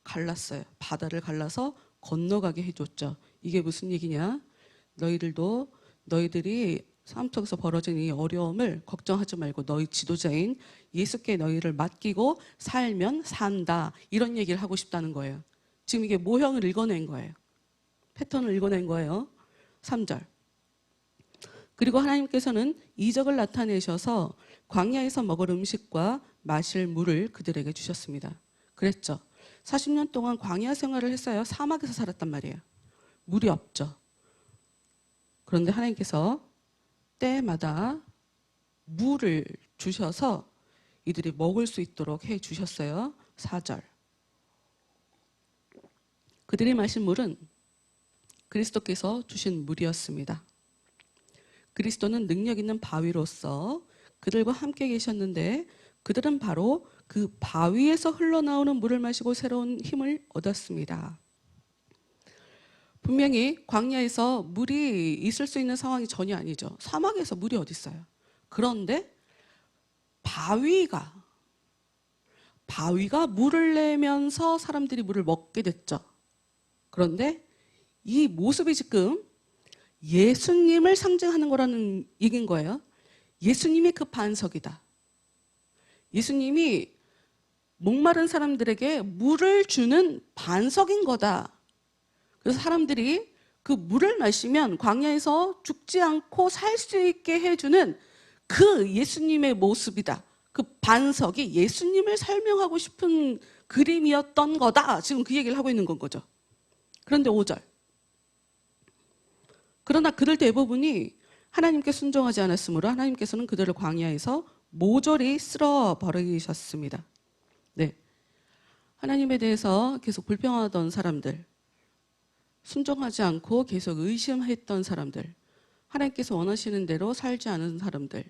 갈랐어요. 바다를 갈라서 건너가게 해줬죠. 이게 무슨 얘기냐? 너희들이 삶 속에서 벌어진 이 어려움을 걱정하지 말고 너희 지도자인 예수께 너희를 맡기고 살면 산다. 이런 얘기를 하고 싶다는 거예요. 지금 이게 모형을 읽어낸 거예요. 패턴을 읽어낸 거예요. 3절. 그리고 하나님께서는 이적을 나타내셔서 광야에서 먹을 음식과 마실 물을 그들에게 주셨습니다. 그랬죠. 40년 동안 광야 생활을 했어요. 사막에서 살았단 말이에요. 물이 없죠. 그런데 하나님께서 때마다 물을 주셔서 이들이 먹을 수 있도록 해 주셨어요. 4절. 그들이 마신 물은 그리스도께서 주신 물이었습니다. 그리스도는 능력 있는 바위로서 그들과 함께 계셨는데 그들은 바로 그 바위에서 흘러나오는 물을 마시고 새로운 힘을 얻었습니다. 분명히 광야에서 물이 있을 수 있는 상황이 전혀 아니죠. 사막에서 물이 어디 있어요? 그런데 바위가 물을 내면서 사람들이 물을 먹게 됐죠. 그런데 이 모습이 지금 예수님을 상징하는 거라는 얘기인 거예요. 예수님이 그 반석이다. 예수님이 목마른 사람들에게 물을 주는 반석인 거다. 그래서 사람들이 그 물을 마시면 광야에서 죽지 않고 살 수 있게 해주는 그 예수님의 모습이다. 그 반석이 예수님을 설명하고 싶은 그림이었던 거다. 지금 그 얘기를 하고 있는 건 거죠. 그런데 5절. 그러나 그들 대부분이 하나님께 순종하지 않았으므로 하나님께서는 그들을 광야에서 모조리 쓸어버리셨습니다. 네. 하나님에 대해서 계속 불평하던 사람들, 순종하지 않고 계속 의심했던 사람들, 하나님께서 원하시는 대로 살지 않은 사람들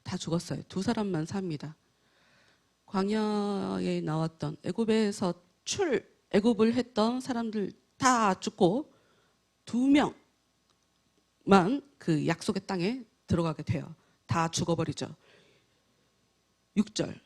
다 죽었어요. 2사람만 삽니다. 광야에 나왔던 애굽에서 애굽을 했던 사람들 다 죽고 2명만 그 약속의 땅에 들어가게 돼요. 다 죽어버리죠. 6절.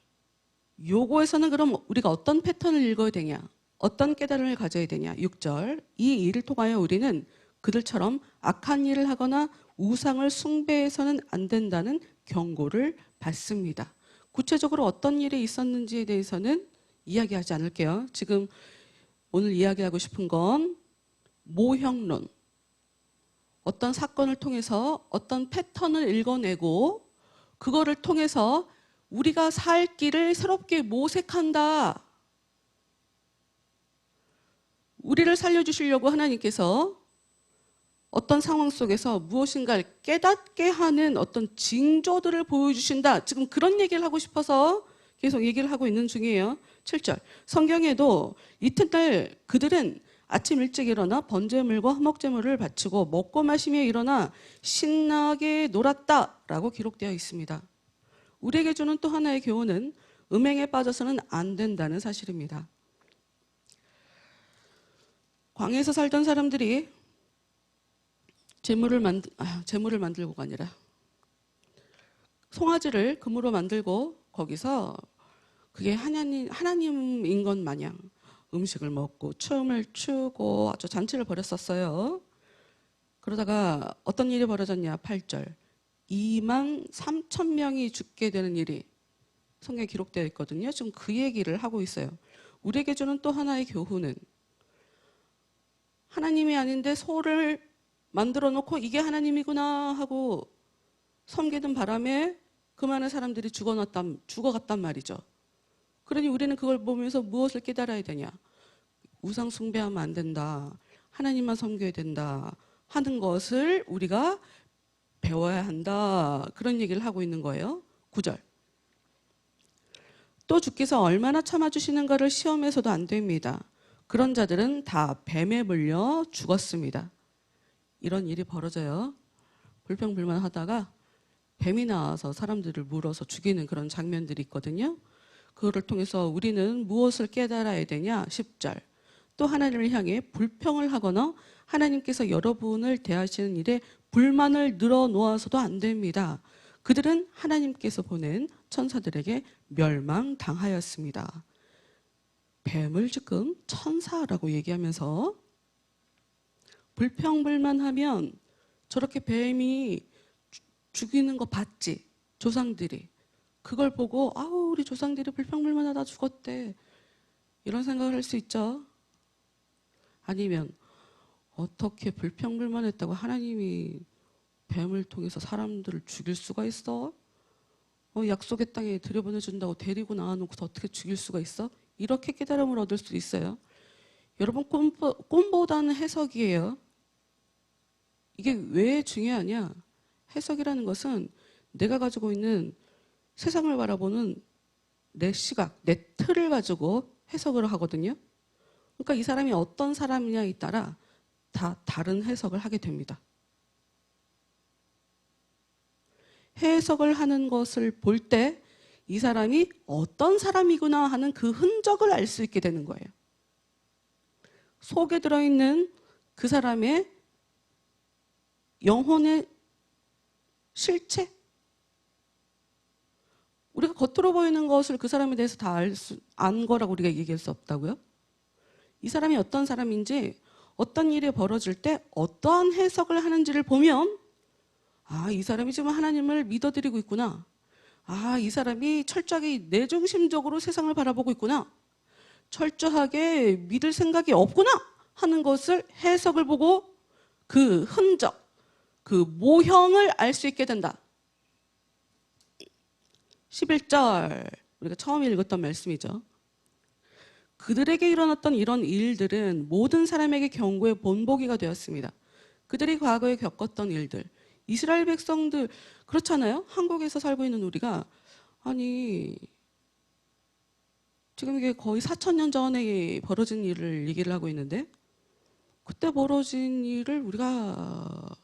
요거에서는 그럼 우리가 어떤 패턴을 읽어야 되냐? 어떤 깨달음을 가져야 되냐? 6절. 이 일을 통하여 우리는 그들처럼 악한 일을 하거나 우상을 숭배해서는 안 된다는 경고를 받습니다. 구체적으로 어떤 일이 있었는지에 대해서는 이야기하지 않을게요. 지금 오늘 이야기하고 싶은 건 모형론. 어떤 사건을 통해서 어떤 패턴을 읽어내고 그거를 통해서 우리가 살 길을 새롭게 모색한다. 우리를 살려주시려고 하나님께서 어떤 상황 속에서 무엇인가를 깨닫게 하는 어떤 징조들을 보여주신다. 지금 그런 얘기를 하고 싶어서 계속 얘기를 하고 있는 중이에요. 7절. 성경에도 이튿날 그들은 아침 일찍 일어나 번제물과 화목제물을 바치고 먹고 마시며 일어나 신나게 놀았다라고 기록되어 있습니다. 우리에게 주는 또 하나의 교훈은 음행에 빠져서는 안 된다는 사실입니다. 광야에서 살던 사람들이 재물을 만들고가 아니라 송아지를 금으로 만들고 거기서 그게 하나님인 것 마냥 음식을 먹고 춤을 추고 아주 잔치를 벌였었어요. 그러다가 어떤 일이 벌어졌냐? 8절. 2만 3천 명이 죽게 되는 일이 성경에 기록되어 있거든요. 지금 그 얘기를 하고 있어요. 우리에게 주는 또 하나의 교훈은 하나님이 아닌데 소를 만들어 놓고 이게 하나님이구나 하고 섬기던 바람에 그 많은 사람들이 죽어갔단 말이죠. 그러니 우리는 그걸 보면서 무엇을 깨달아야 되냐? 우상 숭배하면 안 된다. 하나님만 섬겨야 된다. 하는 것을 우리가 배워야 한다. 그런 얘기를 하고 있는 거예요. 9절. 또 주께서 얼마나 참아주시는가를 시험해서도 안 됩니다. 그런 자들은 다 뱀에 물려 죽었습니다. 이런 일이 벌어져요. 불평불만하다가 뱀이 나와서 사람들을 물어서 죽이는 그런 장면들이 있거든요. 그거를 통해서 우리는 무엇을 깨달아야 되냐? 10절. 또 하나님을 향해 불평을 하거나 하나님께서 여러분을 대하시는 일에 불만을 늘어놓아서도 안 됩니다. 그들은 하나님께서 보낸 천사들에게 멸망당하였습니다. 뱀을 지금 천사라고 얘기하면서 불평불만하면 저렇게 뱀이 죽이는 거 봤지? 조상들이. 그걸 보고 아우 우리 조상들이 불평불만하다 죽었대. 이런 생각을 할 수 있죠. 아니면 어떻게 불평불만했다고 하나님이 뱀을 통해서 사람들을 죽일 수가 있어? 약속의 땅에 들여보내준다고 데리고 나와놓고서 어떻게 죽일 수가 있어? 이렇게 깨달음을 얻을 수 있어요. 여러분 꿈보다는 해석이에요. 이게 왜 중요하냐? 해석이라는 것은 내가 가지고 있는 세상을 바라보는 내 시각, 내 틀을 가지고 해석을 하거든요. 그러니까 이 사람이 어떤 사람이냐에 따라 다 다른 해석을 하게 됩니다. 해석을 하는 것을 볼 때 이 사람이 어떤 사람이구나 하는 그 흔적을 알 수 있게 되는 거예요. 속에 들어있는 그 사람의 영혼의 실체? 우리가 겉으로 보이는 것을 그 사람에 대해서 다 안 거라고 우리가 얘기할 수 없다고요? 이 사람이 어떤 사람인지 어떤 일이 벌어질 때 어떠한 해석을 하는지를 보면 아, 이 사람이 지금 하나님을 믿어드리고 있구나. 아, 이 사람이 철저하게 내중심적으로 세상을 바라보고 있구나. 철저하게 믿을 생각이 없구나 하는 것을 해석을 보고 그 흔적, 그 모형을 알 수 있게 된다. 11절 우리가 처음 읽었던 말씀이죠. 그들에게 일어났던 이런 일들은 모든 사람에게 경고의 본보기가 되었습니다. 그들이 과거에 겪었던 일들, 이스라엘 백성들 그렇잖아요. 한국에서 살고 있는 우리가 아니 지금 이게 거의 4,000년 전에 벌어진 일을 얘기를 하고 있는데 그때 벌어진 일을 우리가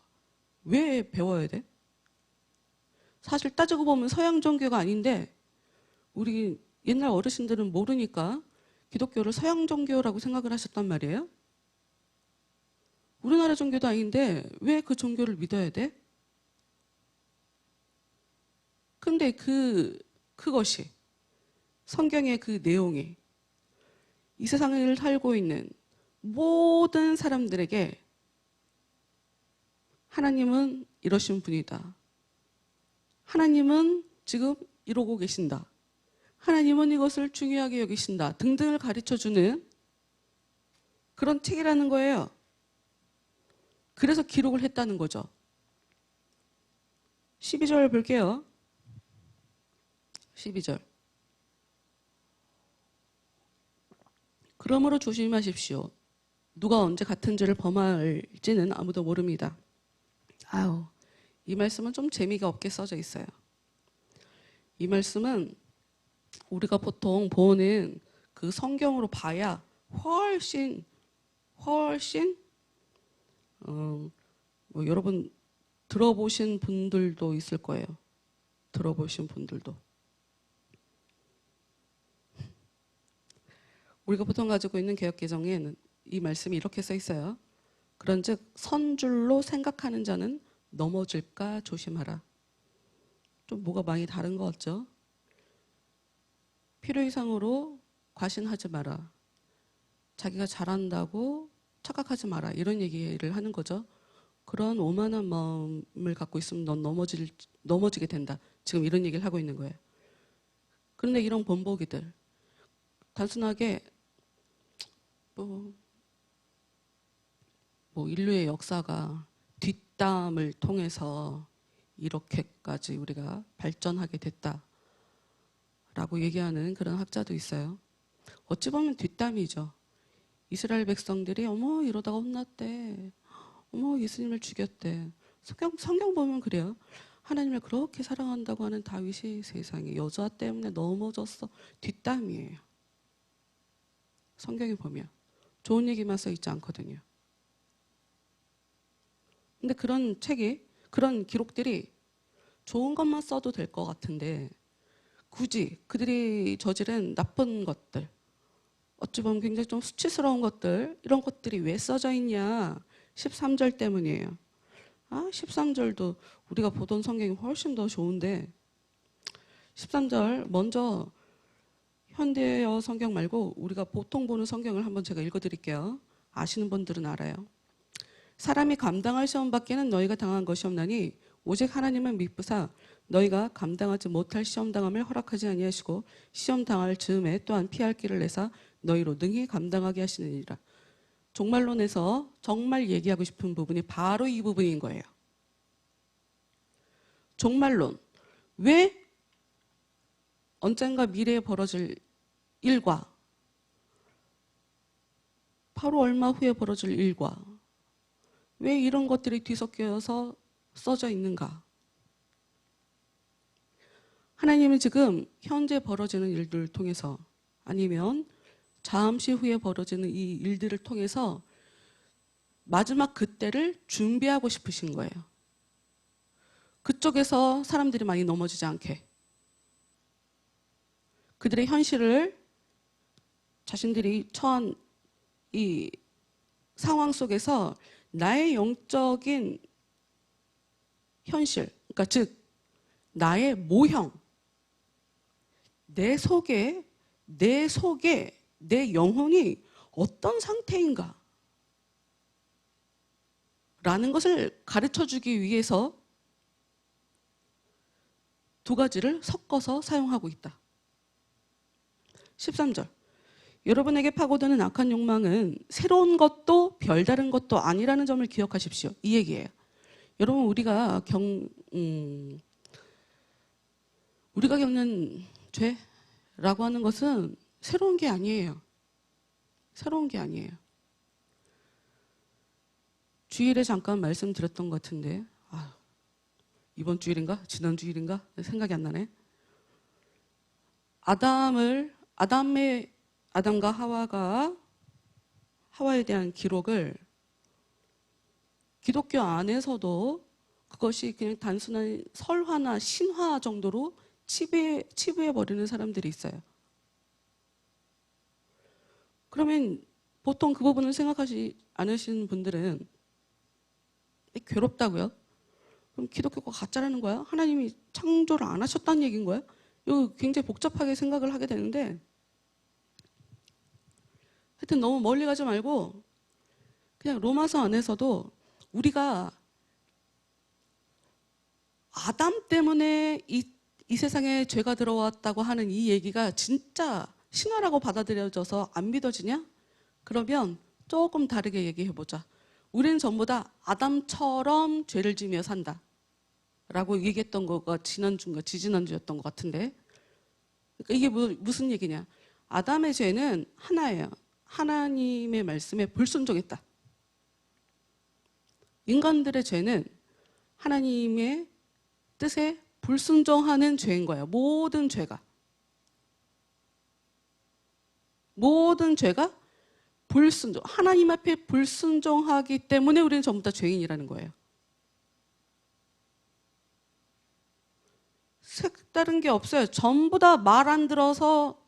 왜 배워야 돼? 사실 따지고 보면 서양 종교가 아닌데 우리 옛날 어르신들은 모르니까 기독교를 서양 종교라고 생각을 하셨단 말이에요. 우리나라 종교도 아닌데 왜 그 종교를 믿어야 돼? 근데 그것이 성경의 그 내용이 이 세상을 살고 있는 모든 사람들에게 하나님은 이러신 분이다. 하나님은 지금 이러고 계신다. 하나님은 이것을 중요하게 여기신다. 등등을 가르쳐주는 그런 책이라는 거예요. 그래서 기록을 했다는 거죠. 12절 볼게요. 12절. 그러므로 조심하십시오. 누가 언제 같은 죄를 범할지는 아무도 모릅니다. 아유, 이 말씀은 좀 재미가 없게 써져 있어요. 이 말씀은 우리가 보통 보는 그 성경으로 봐야 훨씬 여러분 들어보신 분들도 있을 거예요. 들어보신 분들도. 우리가 보통 가지고 있는 개역개정에는 이 말씀이 이렇게 써 있어요. 그런즉 선줄로 생각하는 자는 넘어질까 조심하라. 좀 뭐가 많이 다른 것 같죠? 필요 이상으로 과신하지 마라. 자기가 잘한다고 착각하지 마라. 이런 얘기를 하는 거죠. 그런 오만한 마음을 갖고 있으면 넌 넘어지게 된다. 지금 이런 얘기를 하고 있는 거예요. 그런데 이런 본보기들 단순하게 뭐 인류의 역사가 뒷담을 통해서 이렇게까지 우리가 발전하게 됐다라고 얘기하는 그런 학자도 있어요. 어찌 보면 뒷담이죠. 이스라엘 백성들이 어머 이러다가 혼났대. 어머 예수님을 죽였대. 성경 보면 그래요. 하나님을 그렇게 사랑한다고 하는 다윗이 세상에 여자 때문에 넘어졌어. 뒷담이에요. 성경에 보면 좋은 얘기만 써 있지 않거든요. 근데 그런 책이, 그런 기록들이 좋은 것만 써도 될 것 같은데 굳이 그들이 저지른 나쁜 것들, 어찌 보면 굉장히 좀 수치스러운 것들, 이런 것들이 왜 써져 있냐? 13절 때문이에요. 13절도 우리가 보던 성경이 훨씬 더 좋은데 13절 먼저 현대어 성경 말고 우리가 보통 보는 성경을 한번 제가 읽어드릴게요. 아시는 분들은 알아요. 사람이 감당할 시험 밖에는 너희가 당한 것이 없나니 오직 하나님은 미쁘사 너희가 감당하지 못할 시험 당함을 허락하지 아니하시고 시험 당할 즈음에 또한 피할 길을 내사 너희로 능히 감당하게 하시느니라. 종말론에서 정말 얘기하고 싶은 부분이 바로 이 부분인 거예요. 종말론. 왜 언젠가 미래에 벌어질 일과 바로 얼마 후에 벌어질 일과 왜 이런 것들이 뒤섞여서 써져 있는가? 하나님은 지금 현재 벌어지는 일들을 통해서 아니면 잠시 후에 벌어지는 이 일들을 통해서 마지막 그때를 준비하고 싶으신 거예요. 그쪽에서 사람들이 많이 넘어지지 않게 그들의 현실을 자신들이 처한 이 상황 속에서 나의 영적인 현실, 그러니까 즉 나의 모형, 내 속에 내 영혼이 어떤 상태인가 라는 것을 가르쳐주기 위해서 두 가지를 섞어서 사용하고 있다. 13절. 여러분에게 파고드는 악한 욕망은 새로운 것도 별다른 것도 아니라는 점을 기억하십시오. 이 얘기예요. 여러분 우리가 겪는 죄라고 하는 것은 새로운 게 아니에요. 새로운 게 아니에요. 주일에 잠깐 말씀드렸던 것 같은데 이번 주일인가? 지난 주일인가? 생각이 안 나네. 아담과 하와에 대한 기록을 기독교 안에서도 그것이 그냥 단순한 설화나 신화 정도로 치부해버리는 사람들이 있어요. 그러면 보통 그 부분을 생각하지 않으시는 분들은 괴롭다고요? 그럼 기독교가 가짜라는 거야? 하나님이 창조를 안 하셨다는 얘기인 거야? 이거 굉장히 복잡하게 생각을 하게 되는데 하여튼 너무 멀리 가지 말고 그냥 로마서 안에서도 우리가 아담 때문에 이 세상에 죄가 들어왔다고 하는 이 얘기가 진짜 신화라고 받아들여져서 안 믿어지냐? 그러면 조금 다르게 얘기해보자. 우리는 전부 다 아담처럼 죄를 지며 산다 라고 얘기했던 거가 지난주인가 지지난주였던 것 같은데 그러니까 이게 무슨 얘기냐? 아담의 죄는 하나예요. 하나님의 말씀에 불순종했다. 인간들의 죄는 하나님의 뜻에 불순종하는 죄인 거예요. 모든 죄가 불순종, 하나님 앞에 불순종하기 때문에 우리는 전부 다 죄인이라는 거예요. 색다른 게 없어요. 전부 다 말 안 들어서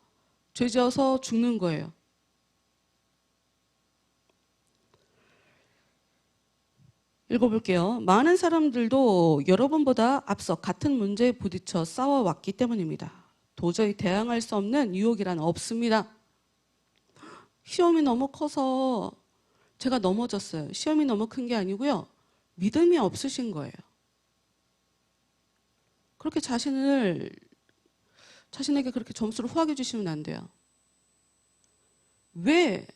죄 지어서 죽는 거예요. 읽어볼게요. 많은 사람들도 여러분보다 앞서 같은 문제에 부딪혀 싸워왔기 때문입니다. 도저히 대항할 수 없는 유혹이란 없습니다. 시험이 너무 커서 제가 넘어졌어요. 시험이 너무 큰 게 아니고요. 믿음이 없으신 거예요. 그렇게 자신에게 그렇게 점수를 후하게 주시면 안 돼요. 왜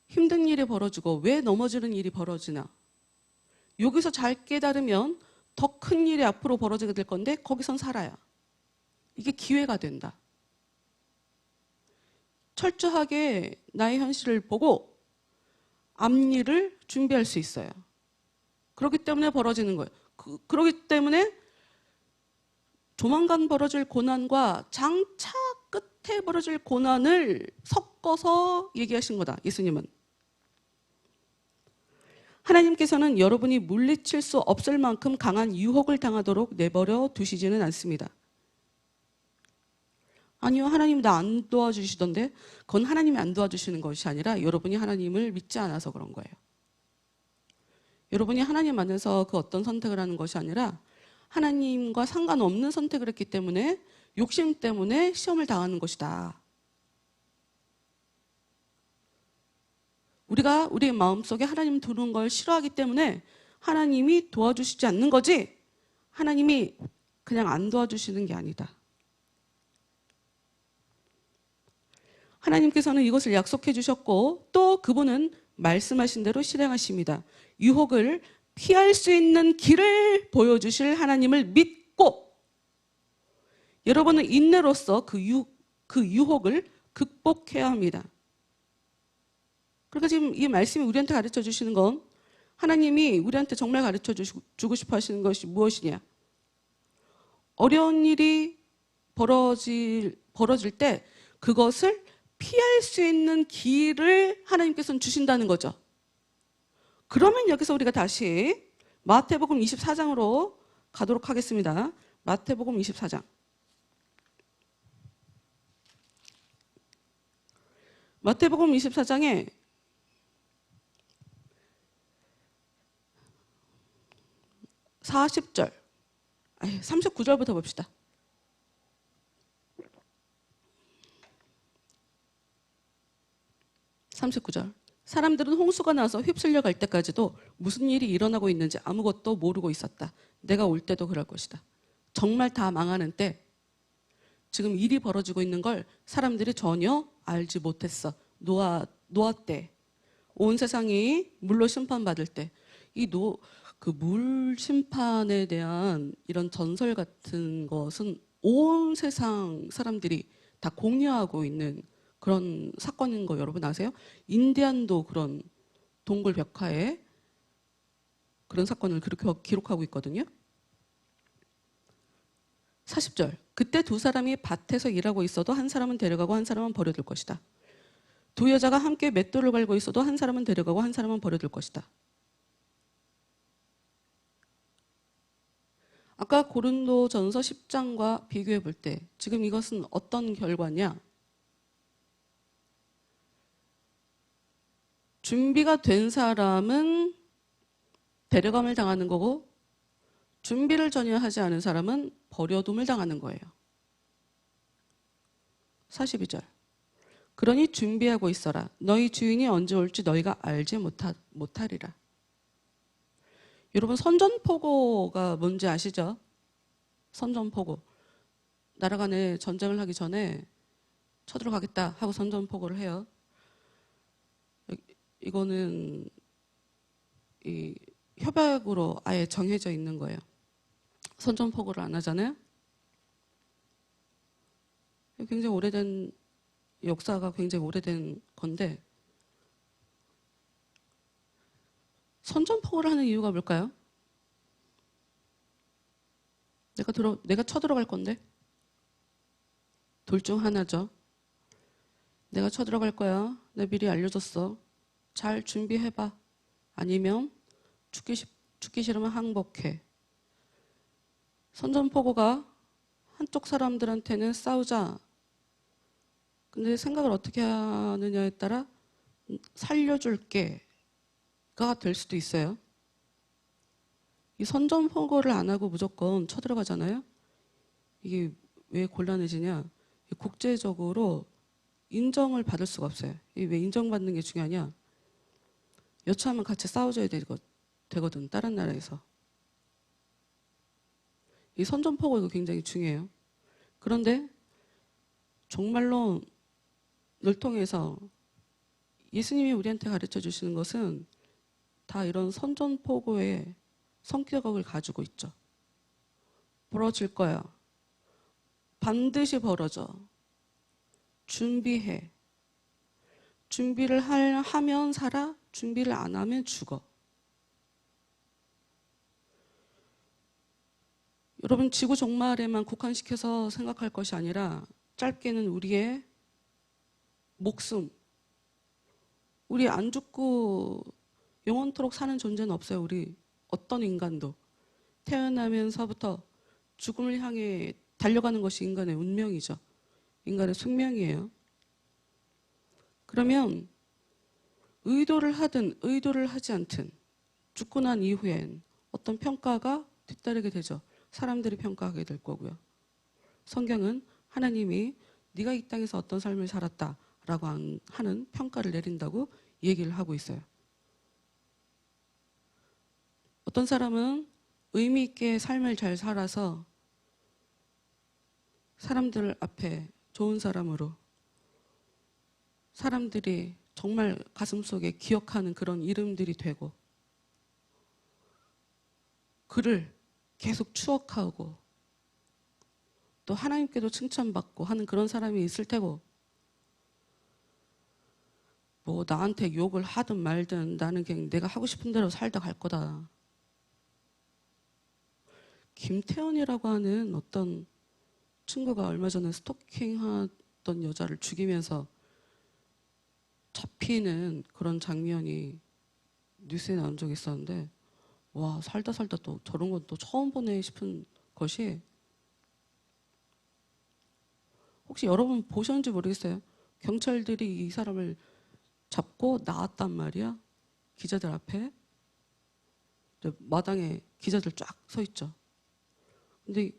힘든 일이 벌어지고 왜 넘어지는 일이 벌어지나? 여기서 잘 깨달으면 더 큰 일이 앞으로 벌어지게 될 건데 거기선 살아요. 이게 기회가 된다. 철저하게 나의 현실을 보고 앞일을 준비할 수 있어요. 그렇기 때문에 벌어지는 거예요. 그렇기 때문에 조만간 벌어질 고난과 장차 끝에 벌어질 고난을 섞어서 얘기하신 거다. 예수님은. 하나님께서는 여러분이 물리칠 수 없을 만큼 강한 유혹을 당하도록 내버려 두시지는 않습니다. 아니요, 하나님 나 안 도와주시던데. 그건 하나님이 안 도와주시는 것이 아니라 여러분이 하나님을 믿지 않아서 그런 거예요. 여러분이 하나님 안에서 그 어떤 선택을 하는 것이 아니라 하나님과 상관없는 선택을 했기 때문에 욕심 때문에 시험을 당하는 것이다. 우리가 우리의 마음속에 하나님 두는 걸 싫어하기 때문에 하나님이 도와주시지 않는 거지 하나님이 그냥 안 도와주시는 게 아니다. 하나님께서는 이것을 약속해 주셨고 또 그분은 말씀하신 대로 실행하십니다. 유혹을 피할 수 있는 길을 보여주실 하나님을 믿고 여러분은 인내로서 그 유혹을 극복해야 합니다. 그러니까 지금 이 말씀이 우리한테 가르쳐 주시는 건 하나님이 우리한테 정말 가르쳐 주고 싶어 하시는 것이 무엇이냐? 어려운 일이 벌어질 때 그것을 피할 수 있는 길을 하나님께서는 주신다는 거죠. 그러면 여기서 우리가 다시 마태복음 24장으로 가도록 하겠습니다. 마태복음 24장. 마태복음 24장에 40절, 39절부터 봅시다. 39절. 사람들은 홍수가 나서 휩쓸려 갈 때까지도 무슨 일이 일어나고 있는지 아무것도 모르고 있었다. 내가 올 때도 그럴 것이다. 정말 다 망하는 때 지금 일이 벌어지고 있는 걸 사람들이 전혀 알지 못했어. 노아 때 온 세상이 물로 심판받을 때 이 그 물 심판에 대한 이런 전설 같은 것은 온 세상 사람들이 다 공유하고 있는 그런 사건인 거 여러분 아세요? 인디안도 그런 동굴 벽화에 그런 사건을 그렇게 기록하고 있거든요. 40절. 그때 두 사람이 밭에서 일하고 있어도 한 사람은 데려가고 한 사람은 버려둘 것이다. 두 여자가 함께 맷돌을 갈고 있어도 한 사람은 데려가고 한 사람은 버려둘 것이다. 아까 고린도전서 10장과 비교해 볼 때 지금 이것은 어떤 결과냐? 준비가 된 사람은 데려감을 당하는 거고 준비를 전혀 하지 않은 사람은 버려둠을 당하는 거예요. 42절. 그러니 준비하고 있어라. 너희 주인이 언제 올지 너희가 알지 못하리라. 여러분 선전포고가 뭔지 아시죠? 선전포고. 나라 간에 전쟁을 하기 전에 쳐들어가겠다 하고 선전포고를 해요. 이거는 이 협약으로 아예 정해져 있는 거예요. 선전포고를 안 하잖아요. 굉장히 오래된 역사가 굉장히 오래된 건데 선전포고를 하는 이유가 뭘까요? 내가 쳐들어갈 건데 둘 중 하나죠. 내가 쳐들어갈 거야. 내가 미리 알려줬어. 잘 준비해봐. 아니면 죽기 싫으면 항복해. 선전포고가 한쪽 사람들한테는 싸우자. 근데 생각을 어떻게 하느냐에 따라 살려줄게가 될 수도 있어요. 이 선전포고를 안 하고 무조건 쳐들어가잖아요. 이게 왜 곤란해지냐? 국제적으로 인정을 받을 수가 없어요. 이게 왜 인정받는 게 중요하냐? 여차하면 같이 싸워줘야 되거든, 다른 나라에서. 이 선전포고 이거 굉장히 중요해요. 그런데 정말로 늘 통해서 예수님이 우리한테 가르쳐 주시는 것은 다 이런 선전포고의 성격을 가지고 있죠. 벌어질 거야. 반드시 벌어져. 준비해. 준비를 하면 살아. 준비를 안 하면 죽어. 여러분, 지구 종말에만 국한시켜서 생각할 것이 아니라 짧게는 우리의 목숨, 우리 안 죽고 영원토록 사는 존재는 없어요. 우리 어떤 인간도 태어나면서부터 죽음을 향해 달려가는 것이 인간의 운명이죠. 인간의 숙명이에요. 그러면 의도를 하든 의도를 하지 않든 죽고 난 이후엔 어떤 평가가 뒤따르게 되죠. 사람들이 평가하게 될 거고요. 성경은 하나님이 네가 이 땅에서 어떤 삶을 살았다라고 하는 평가를 내린다고 얘기를 하고 있어요. 어떤 사람은 의미 있게 삶을 잘 살아서 사람들 앞에 좋은 사람으로 사람들이 정말 가슴속에 기억하는 그런 이름들이 되고 그를 계속 추억하고 또 하나님께도 칭찬받고 하는 그런 사람이 있을 테고 뭐 나한테 욕을 하든 말든 나는 그냥 내가 하고 싶은 대로 살다 갈 거다. 김태현이라고 하는 어떤 친구가 얼마 전에 스토킹하던 여자를 죽이면서 잡히는 그런 장면이 뉴스에 나온 적이 있었는데 와 살다 또 저런 건 또 처음 보네 싶은 것이 혹시 여러분 보셨는지 모르겠어요. 경찰들이 이 사람을 잡고 나왔단 말이야. 기자들 앞에 마당에 기자들 쫙 서 있죠. 근데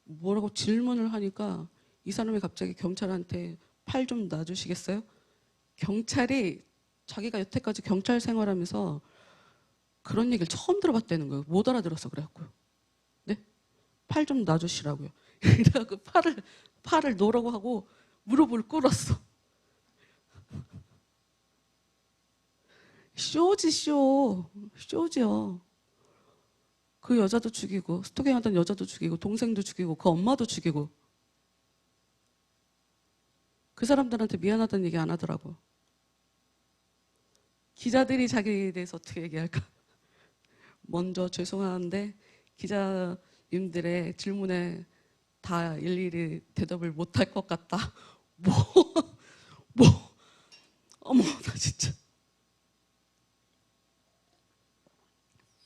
뭐라고 질문을 하니까 이 사람이 갑자기 경찰한테 팔 좀 놔주시겠어요? 경찰이 자기가 여태까지 경찰 생활하면서 그런 얘기를 처음 들어봤다는 거예요. 못 알아들었어 그래갖고요. 네? 팔 좀 놔주시라고요. 이래갖고 팔을 놓으라고 하고 무릎을 꿇었어. 쇼지요. 그 여자도 죽이고 스토킹하던 여자도 죽이고 동생도 죽이고 그 엄마도 죽이고 그 사람들한테 미안하다는 얘기 안 하더라고. 기자들이 자기에 대해서 어떻게 얘기할까? 먼저 죄송한데 기자님들의 질문에 다 일일이 대답을 못할 것 같다. 어머 나 진짜.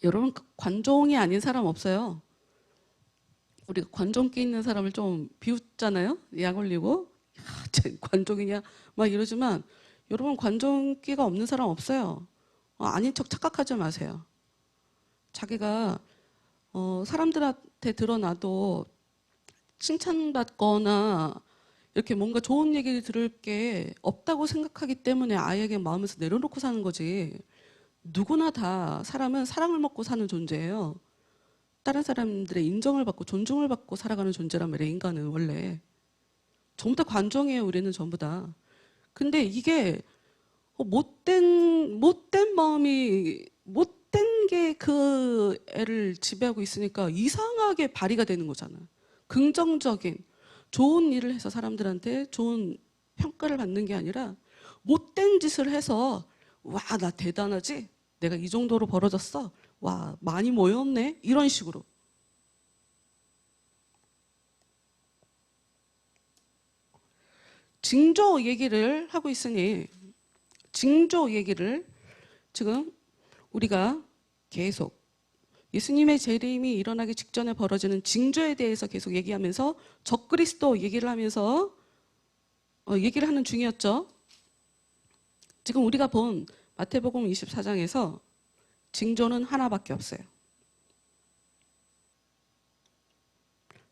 여러분 관종이 아닌 사람 없어요. 우리가 관종기 있는 사람을 좀 비웃잖아요. 약 올리고 쟤 관종이냐 막 이러지만 여러분 관종기가 없는 사람 없어요. 아닌 척 착각하지 마세요. 자기가 사람들한테 드러나도 칭찬받거나 이렇게 뭔가 좋은 얘기를 들을 게 없다고 생각하기 때문에 아이에게 마음에서 내려놓고 사는 거지. 누구나 다 사람은 사랑을 먹고 사는 존재예요. 다른 사람들의 인정을 받고 존중을 받고 살아가는 존재란 말이에요. 인간은 원래. 전부 다 관종이에요. 우리는 전부 다. 근데 이게 못된 마음이 못된 게 그 애를 지배하고 있으니까 이상하게 발휘가 되는 거잖아. 긍정적인 좋은 일을 해서 사람들한테 좋은 평가를 받는 게 아니라 못된 짓을 해서 와 나 대단하지? 내가 이 정도로 벌어졌어? 와 많이 모였네? 이런 식으로. 징조 얘기를 하고 있으니 징조 얘기를 지금 우리가 계속 예수님의 재림이 일어나기 직전에 벌어지는 징조에 대해서 계속 얘기하면서 적그리스도 얘기를 하면서 얘기를 하는 중이었죠. 지금 우리가 본 마태복음 24장에서 징조는 하나밖에 없어요.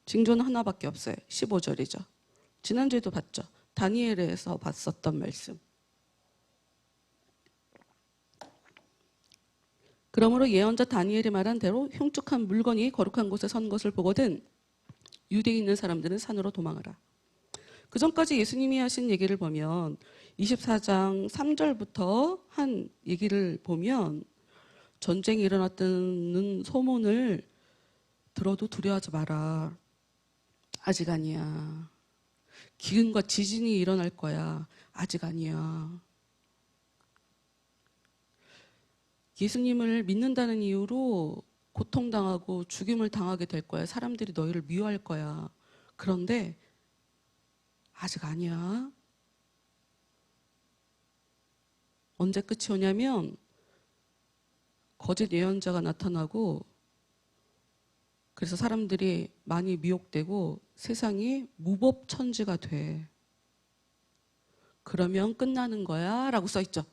징조는 하나밖에 없어요. 15절이죠. 지난주에도 봤죠. 다니엘에서 봤었던 말씀. 그러므로 예언자 다니엘이 말한 대로 흉측한 물건이 거룩한 곳에 선 것을 보거든 유대에 있는 사람들은 산으로 도망하라. 그 전까지 예수님이 하신 얘기를 보면 24장 3절부터 한 얘기를 보면 전쟁이 일어났다는 소문을 들어도 두려워하지 마라. 아직 아니야. 기근과 지진이 일어날 거야. 아직 아니야. 예수님을 믿는다는 이유로 고통당하고 죽임을 당하게 될 거야. 사람들이 너희를 미워할 거야. 그런데 아직 아니야. 언제 끝이 오냐면 거짓 예언자가 나타나고 그래서 사람들이 많이 미혹되고 세상이 무법천지가 돼. 그러면 끝나는 거야 라고 써있죠.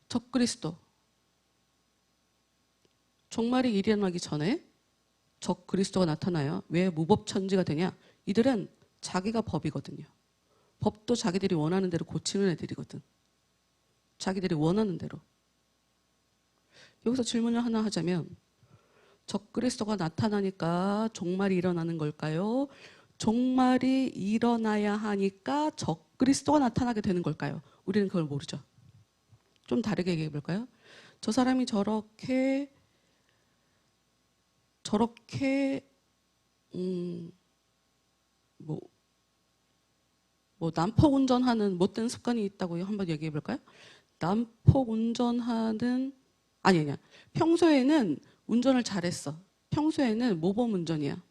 적그리스도. 종말이 일어나기 전에 적그리스도가 나타나요. 왜 무법천지가 되냐? 이들은 자기가 법이거든요. 법도 자기들이 원하는 대로 고치는 애들이거든. 자기들이 원하는 대로. 여기서 질문을 하나 하자면 적그리스도가 나타나니까 종말이 일어나는 걸까요? 종말이 일어나야 하니까 적그리스도가 나타나게 되는 걸까요? 우리는 그걸 모르죠. 좀 다르게 얘기해 볼까요? 저 사람이 저렇게 난폭 운전하는 못된 습관이 있다고 한번 얘기해 볼까요? 난폭 운전하는 아니야. 평소에는 운전을 잘했어. 평소에는 모범 운전이야.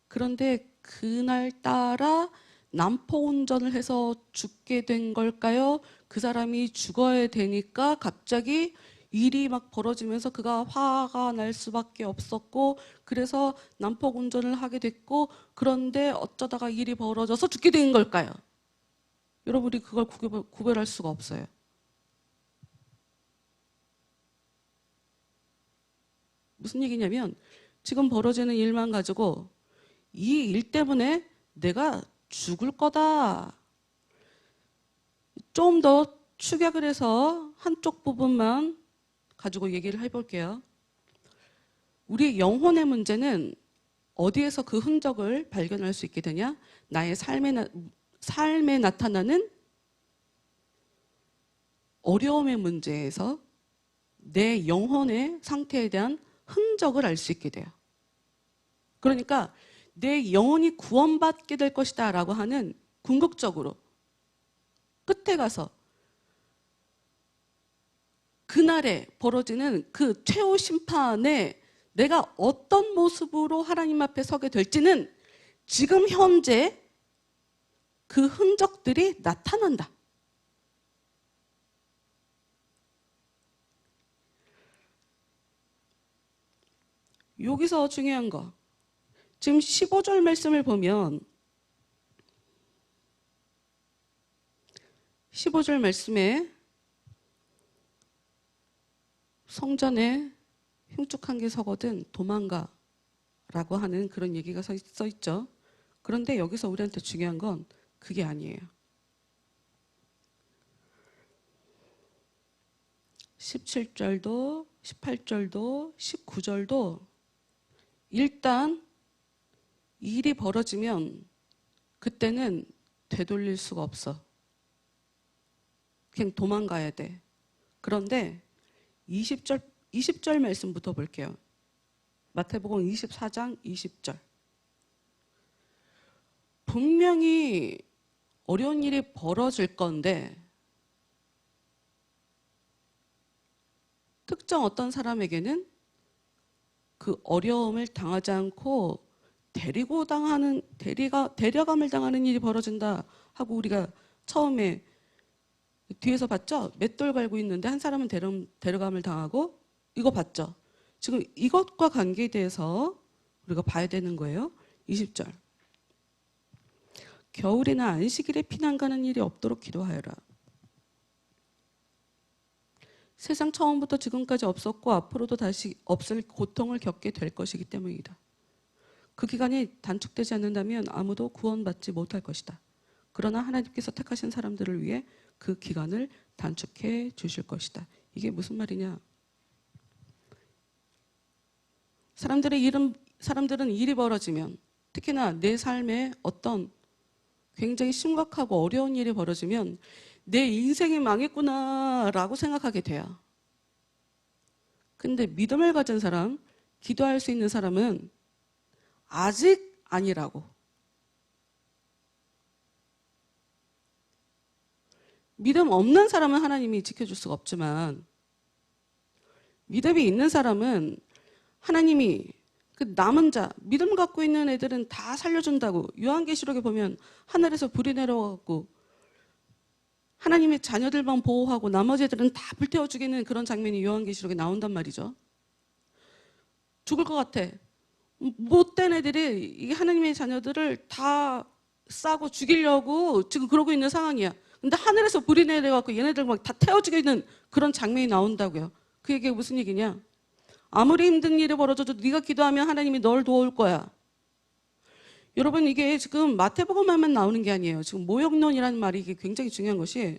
그런데 그날따라 난폭 운전을 해서 죽게 된 걸까요? 그 사람이 죽어야 되니까 갑자기 일이 막 벌어지면서 그가 화가 날 수밖에 없었고 그래서 난폭 운전을 하게 됐고 그런데 어쩌다가 일이 벌어져서 죽게 된 걸까요? 여러분이 그걸 구별할 수가 없어요. 무슨 얘기냐면 지금 벌어지는 일만 가지고 이 일 때문에 내가 죽을 거다. 좀 더 축약을 해서 한쪽 부분만 가지고 얘기를 해볼게요. 우리 영혼의 문제는 어디에서 그 흔적을 발견할 수 있게 되냐? 나의 삶에 나타나는 어려움의 문제에서 내 영혼의 상태에 대한 흔적을 알 수 있게 돼요. 그러니까 내 영혼이 구원받게 될 것이다 라고 하는 궁극적으로 끝에 가서 그날에 벌어지는 그 최후 심판에 내가 어떤 모습으로 하나님 앞에 서게 될지는 지금 현재 그 흔적들이 나타난다. 여기서 중요한 거. 지금 15절 말씀을 보면 15절 말씀에 성전에 흉측한 게 서거든 도망가 라고 하는 그런 얘기가 써 있죠. 그런데 여기서 우리한테 중요한 건 그게 아니에요. 17절도 18절도 19절도 일단 일이 벌어지면 그때는 되돌릴 수가 없어. 그냥 도망가야 돼. 그런데 20절 말씀부터 볼게요. 마태복음 24장 20절. 분명히 어려운 일이 벌어질 건데 특정 어떤 사람에게는 그 어려움을 당하지 않고 데려감을 당하는 일이 벌어진다 하고 우리가 처음에 뒤에서 봤죠? 맷돌 갈고 있는데 한 사람은 데려감을 당하고 이거 봤죠? 지금 이것과 관계에 대해서 우리가 봐야 되는 거예요. 20절. 겨울이나 안식일에 피난 가는 일이 없도록 기도하여라. 세상 처음부터 지금까지 없었고 앞으로도 다시 없을 고통을 겪게 될 것이기 때문이다. 그 기간이 단축되지 않는다면 아무도 구원받지 못할 것이다. 그러나 하나님께서 택하신 사람들을 위해 그 기간을 단축해 주실 것이다. 이게 무슨 말이냐? 사람들은 일이 벌어지면, 특히나 내 삶에 어떤 굉장히 심각하고 어려운 일이 벌어지면 내 인생이 망했구나라고 생각하게 돼요. 근데 믿음을 가진 사람, 기도할 수 있는 사람은 아직 아니라고. 믿음 없는 사람은 하나님이 지켜줄 수가 없지만, 믿음이 있는 사람은 하나님이 그 남은 자, 믿음 갖고 있는 애들은 다 살려준다고. 요한계시록에 보면 하늘에서 불이 내려와갖고 하나님의 자녀들만 보호하고 나머지 애들은 다 불태워 죽이는 그런 장면이 요한계시록에 나온단 말이죠. 죽을 것 같아. 못된 애들이 이 하나님의 자녀들을 다 싸고 죽이려고 지금 그러고 있는 상황이야. 근데 하늘에서 불이 내려갖고 얘네들 막 다 태워 죽이는 그런 장면이 나온다고요. 그 얘기가 무슨 얘기냐? 아무리 힘든 일이 벌어져도 네가 기도하면 하나님이 널 도울 거야. 여러분, 이게 지금 마태복음만 나오는 게 아니에요. 지금 모욕론이라는 말이 이게 굉장히 중요한 것이,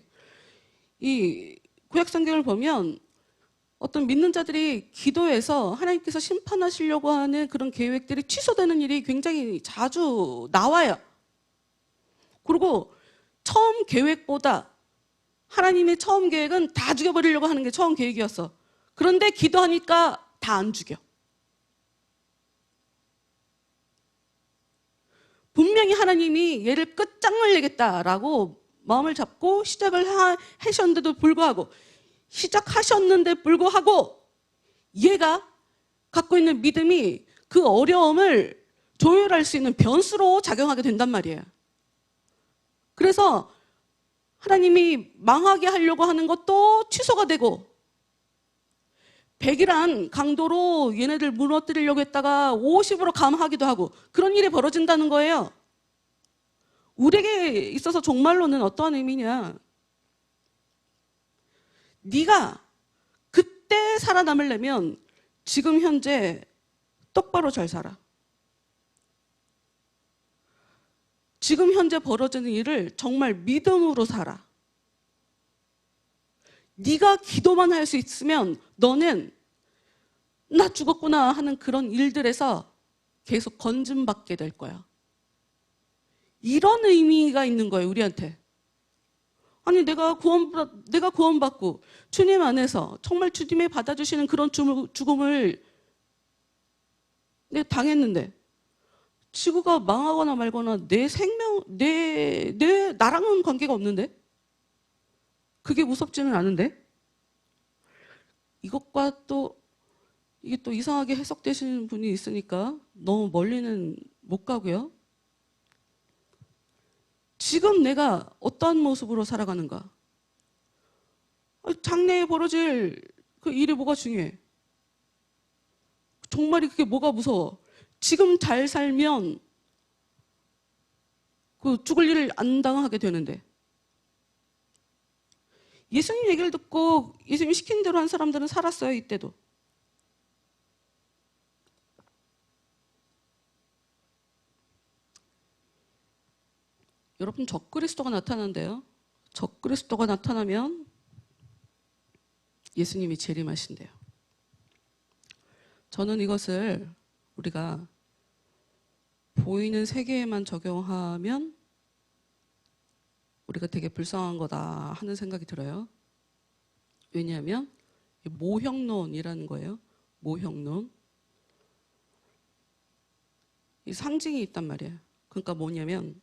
이 구약성경을 보면 어떤 믿는 자들이 기도해서 하나님께서 심판하시려고 하는 그런 계획들이 취소되는 일이 굉장히 자주 나와요. 그리고 처음 계획보다 하나님의 처음 계획은 다 죽여버리려고 하는 게 처음 계획이었어. 그런데 기도하니까 다 안 죽여. 분명히 하나님이 얘를 끝장내겠다라고 마음을 잡고 시작을 하셨는데도 불구하고, 얘가 갖고 있는 믿음이 그 어려움을 조율할 수 있는 변수로 작용하게 된단 말이에요. 그래서 하나님이 망하게 하려고 하는 것도 취소가 되고, 100이란 강도로 얘네들 무너뜨리려고 했다가 50으로 감하기도 하고 그런 일이 벌어진다는 거예요. 우리에게 있어서 종말론은 어떠한 의미냐? 네가 그때 살아남으려면 지금 현재 똑바로 잘 살아. 지금 현재 벌어지는 일을 정말 믿음으로 살아. 네가 기도만 할 수 있으면 너는 나 죽었구나 하는 그런 일들에서 계속 건짐받게 될 거야. 이런 의미가 있는 거예요, 우리한테. 아니, 내가 구원받고 주님 안에서 정말 주님이 받아주시는 그런 죽음을 내가 당했는데, 지구가 망하거나 말거나 내 생명, 나랑은 관계가 없는데? 그게 무섭지는 않은데? 이것과 또 이게 또 이상하게 해석되시는 분이 있으니까 너무 멀리는 못 가고요. 지금 내가 어떠한 모습으로 살아가는가? 장래에 벌어질 그 일이 뭐가 중요해? 정말이 그게 뭐가 무서워? 지금 잘 살면 그 죽을 일을 안 당하게 되는데, 예수님 얘기를 듣고 예수님 시킨 대로 한 사람들은 살았어요, 이때도. 여러분, 적그리스도가 나타난대요. 적그리스도가 나타나면 예수님이 재림하신대요. 저는 이것을 우리가 보이는 세계에만 적용하면 우리가 되게 불쌍한 거다 하는 생각이 들어요. 왜냐하면 모형론이라는 거예요. 모형론. 이 상징이 있단 말이에요. 그러니까 뭐냐면,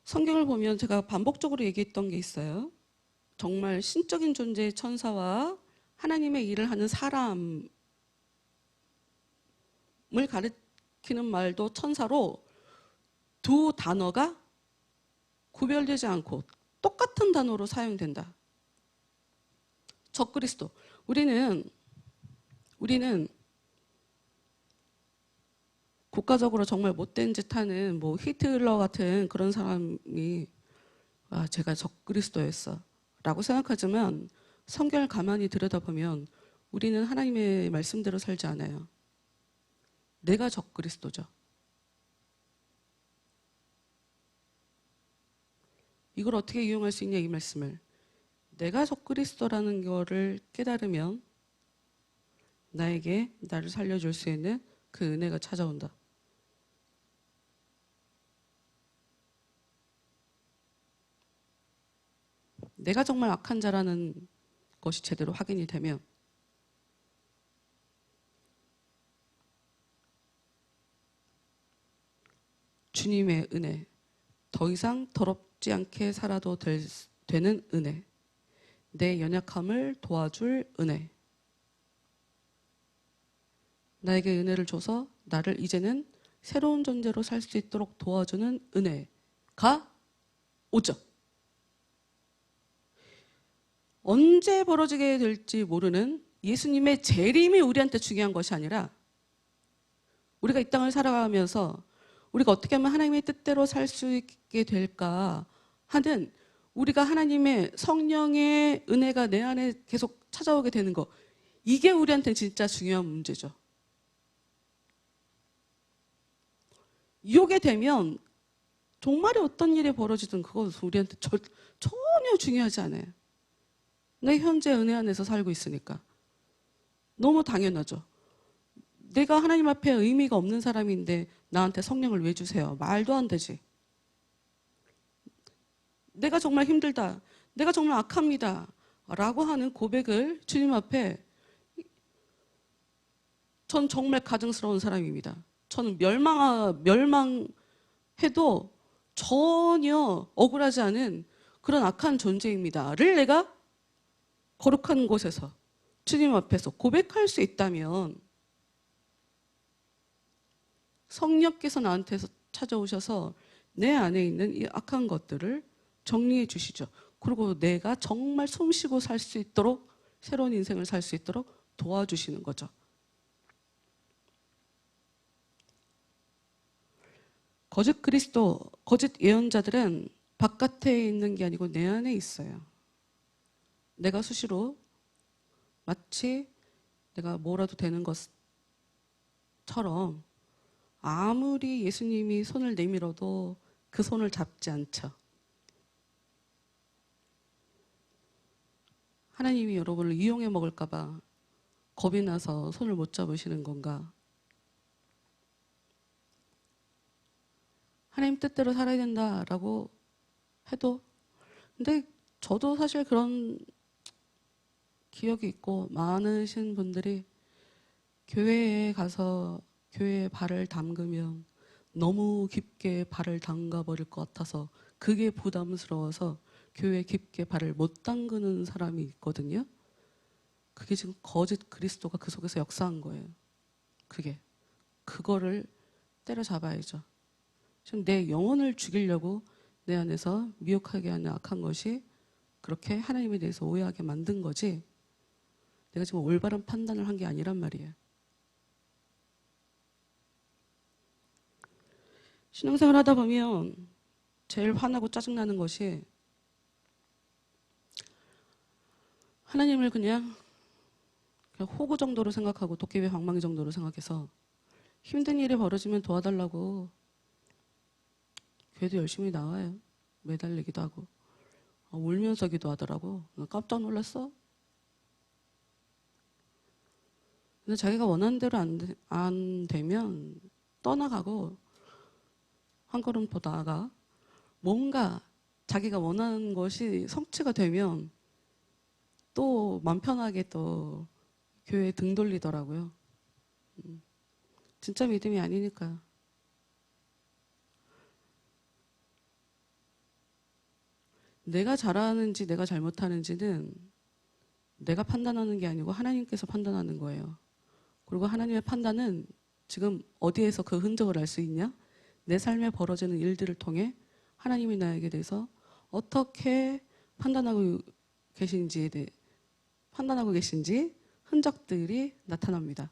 성경을 보면 제가 반복적으로 얘기했던 게 있어요. 정말 신적인 존재의 천사와 하나님의 일을 하는 사람을 가리키는 말도 천사로 두 단어가 구별되지 않고 똑같은 단어로 사용된다. 적그리스도. 우리는 국가적으로 정말 못된 짓 하는 뭐 히틀러 같은 그런 사람이 제가 적그리스도였어 라고 생각하지만, 성경을 가만히 들여다보면 우리는 하나님의 말씀대로 살지 않아요. 내가 적그리스도죠. 이걸 어떻게 이용할 수 있냐, 이 말씀을. 내가 적그리스도라는 거를 깨달으면 나에게 나를 살려줄 수 있는 그 은혜가 찾아온다. 내가 정말 악한 자라는 것이 제대로 확인이 되면 주님의 은혜, 더 이상 더럽지 않게 살아도 되는 은혜, 내 연약함을 도와줄 은혜, 나에게 은혜를 줘서 나를 이제는 새로운 존재로 살 수 있도록 도와주는 은혜가 오죠. 언제 벌어지게 될지 모르는 예수님의 재림이 우리한테 중요한 것이 아니라 우리가 이 땅을 살아가면서 우리가 어떻게 하면 하나님의 뜻대로 살 수 있게 될까 하는, 우리가 하나님의 성령의 은혜가 내 안에 계속 찾아오게 되는 거, 이게 우리한테 진짜 중요한 문제죠. 이게 되면 정말에 어떤 일이 벌어지든 그건 우리한테 전혀 중요하지 않아요. 내 현재 은혜 안에서 살고 있으니까 너무 당연하죠. 내가 하나님 앞에 의미가 없는 사람인데 나한테 성령을 왜 주세요? 말도 안 되지. 내가 정말 힘들다, 내가 정말 악합니다 라고 하는 고백을 주님 앞에, 전 정말 가증스러운 사람입니다. 저는 멸망해도 전혀 억울하지 않은 그런 악한 존재입니다를 내가 거룩한 곳에서 주님 앞에서 고백할 수 있다면 성령께서 나한테서 찾아오셔서 내 안에 있는 이 악한 것들을 정리해 주시죠. 그리고 내가 정말 숨쉬고 살 수 있도록, 새로운 인생을 살 수 있도록 도와주시는 거죠. 거짓 그리스도, 거짓 예언자들은 바깥에 있는 게 아니고 내 안에 있어요. 내가 수시로 마치 내가 뭐라도 되는 것처럼 아무리 예수님이 손을 내밀어도 그 손을 잡지 않죠. 하나님이 여러분을 이용해 먹을까 봐 겁이 나서 손을 못 잡으시는 건가? 하나님 뜻대로 살아야 된다라고 해도, 근데 저도 사실 그런 기억이 있고, 많으신 분들이 교회에 가서 교회에 발을 담그면 너무 깊게 발을 담가 버릴 것 같아서 그게 부담스러워서 교회에 깊게 발을 못 담그는 사람이 있거든요. 그게 지금 거짓 그리스도가 그 속에서 역사한 거예요. 그거를 때려잡아야죠. 지금 내 영혼을 죽이려고 내 안에서 미혹하게 하는 악한 것이 그렇게 하나님에 대해서 오해하게 만든 거지, 내가 지금 올바른 판단을 한 게 아니란 말이에요. 신앙생활 하다 보면 제일 화나고 짜증나는 것이 하나님을 그냥 호구 정도로 생각하고 도깨비 방망이 정도로 생각해서 힘든 일이 벌어지면 도와달라고 교회도 열심히 나와요. 매달리기도 하고 울면서 기도하더라고. 깜짝 놀랐어. 근데 자기가 원하는 대로 안 되면 떠나가고 한 걸음 더 나아가 뭔가 자기가 원하는 것이 성취가 되면 또 맘 편하게 또 교회에 등 돌리더라고요. 진짜 믿음이 아니니까. 내가 잘하는지 내가 잘못하는지는 내가 판단하는 게 아니고 하나님께서 판단하는 거예요. 그리고 하나님의 판단은 지금 어디에서 그 흔적을 알 수 있냐? 내 삶에 벌어지는 일들을 통해 하나님이 나에게 대해서 어떻게 판단하고 계신지 흔적들이 나타납니다.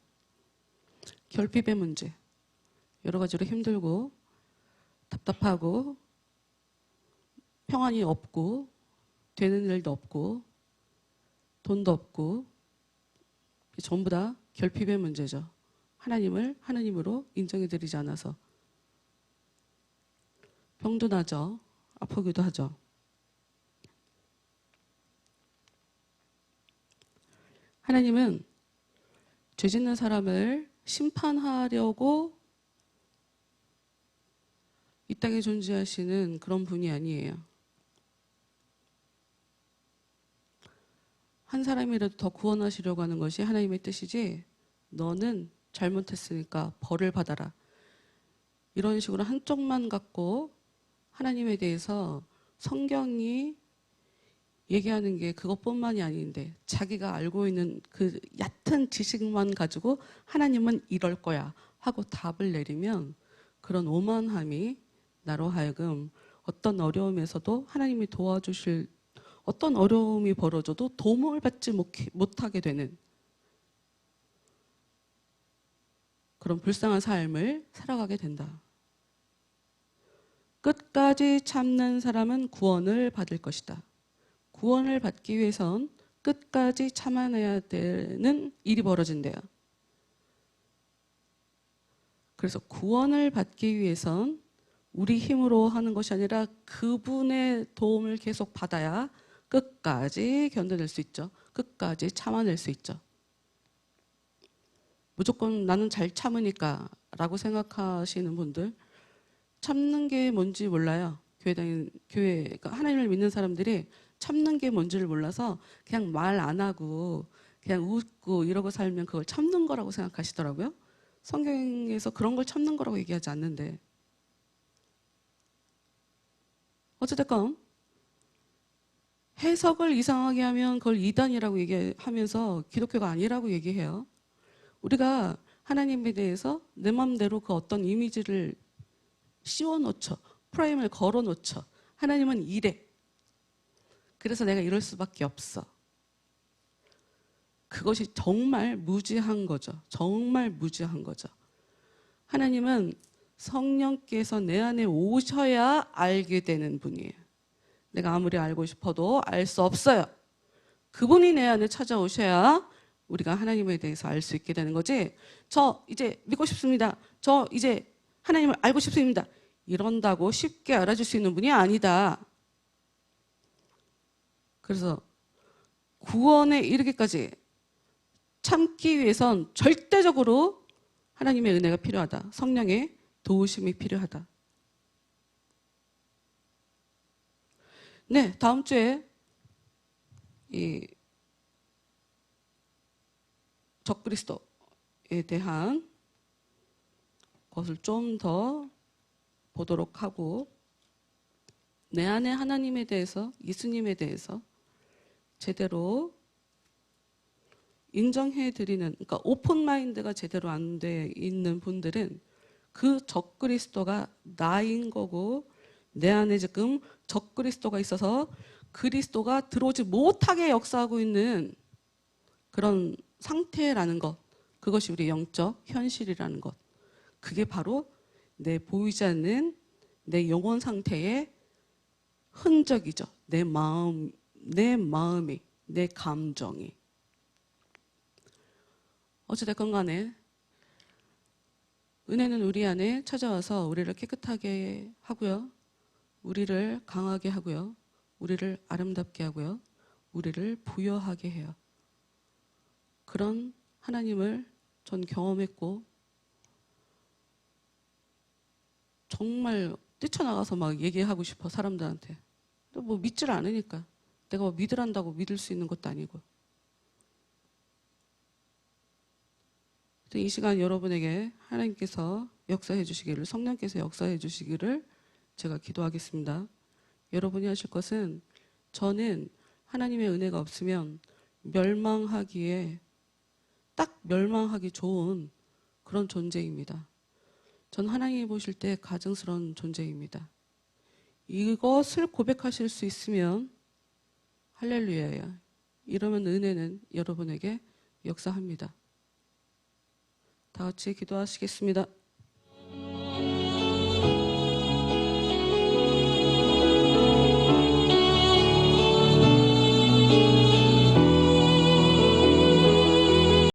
결핍의 문제, 여러 가지로 힘들고 답답하고 평안이 없고 되는 일도 없고 돈도 없고 전부 다 결핍의 문제죠. 하나님을 하나님으로 인정해드리지 않아서 병도 나죠. 아프기도 하죠. 하나님은 죄 짓는 사람을 심판하려고 이 땅에 존재하시는 그런 분이 아니에요. 한 사람이라도 더 구원하시려고 하는 것이 하나님의 뜻이지, 너는 잘못했으니까 벌을 받아라, 이런 식으로 한쪽만 갖고 하나님에 대해서 성경이 얘기하는 게 그것뿐만이 아닌데, 자기가 알고 있는 그 얕은 지식만 가지고 하나님은 이럴 거야 하고 답을 내리면, 그런 오만함이 나로 하여금 어떤 어려움에서도 하나님이 도와주실, 어떤 어려움이 벌어져도 도움을 받지 못하게 되는 그런 불쌍한 삶을 살아가게 된다. 끝까지 참는 사람은 구원을 받을 것이다. 구원을 받기 위해선 끝까지 참아내야 되는 일이 벌어진대요. 그래서 구원을 받기 위해선 우리 힘으로 하는 것이 아니라 그분의 도움을 계속 받아야 끝까지 견뎌낼 수 있죠. 끝까지 참아낼 수 있죠. 무조건 나는 잘 참으니까 라고 생각하시는 분들, 참는 게 뭔지 몰라요. 교회가 하나님을 믿는 사람들이 참는 게 뭔지를 몰라서 그냥 말 안 하고 그냥 웃고 이러고 살면 그걸 참는 거라고 생각하시더라고요. 성경에서 그런 걸 참는 거라고 얘기하지 않는데. 어찌됐건 해석을 이상하게 하면 그걸 이단이라고 얘기하면서 기독교가 아니라고 얘기해요. 우리가 하나님에 대해서 내 마음대로 그 어떤 이미지를 씌워놓죠. 프레임을 걸어놓죠. 하나님은 이래. 그래서 내가 이럴 수밖에 없어. 그것이 정말 무지한 거죠. 정말 무지한 거죠. 하나님은 성령께서 내 안에 오셔야 알게 되는 분이에요. 내가 아무리 알고 싶어도 알 수 없어요. 그분이 내 안에 찾아오셔야 우리가 하나님에 대해서 알 수 있게 되는 거지. 저 이제 믿고 싶습니다. 저 이제 하나님을 알고 싶습니다. 이런다고 쉽게 알아줄 수 있는 분이 아니다. 그래서 구원에 이르기까지 참기 위해선 절대적으로 하나님의 은혜가 필요하다. 성령의 도우심이 필요하다. 네, 다음 주에 이 적그리스도에 대한 것을 좀 더 보도록 하고, 내 안에 하나님에 대해서, 예수님에 대해서 제대로 인정해드리는, 그러니까 오픈 마인드가 제대로 안 돼 있는 분들은 그 적그리스도가 나인 거고, 내 안에 지금 적그리스도가 있어서 그리스도가 들어오지 못하게 역사하고 있는 그런 상태라는 것, 그것이 우리 영적 현실이라는 것, 그게 바로 내 보이지 않는 내 영혼 상태의 흔적이죠. 내 마음이, 내 감정이. 어찌됐건 간에 은혜는 우리 안에 찾아와서 우리를 깨끗하게 하고요, 우리를 강하게 하고요, 우리를 아름답게 하고요, 우리를 부여하게 해요. 그런 하나님을 전 경험했고, 정말 뛰쳐나가서 막 얘기하고 싶어, 사람들한테. 뭐 믿질 않으니까. 내가 뭐 믿으란다고 믿을 수 있는 것도 아니고. 이 시간 여러분에게 하나님께서 역사해 주시기를, 성령께서 역사해 주시기를 제가 기도하겠습니다. 여러분이 하실 것은, 저는 하나님의 은혜가 없으면 멸망하기에 딱 멸망하기 좋은 그런 존재입니다. 전 하나님이 보실 때 가증스러운 존재입니다. 이것을 고백하실 수 있으면 할렐루야예요. 이러면 은혜는 여러분에게 역사합니다. 다 같이 기도하시겠습니다.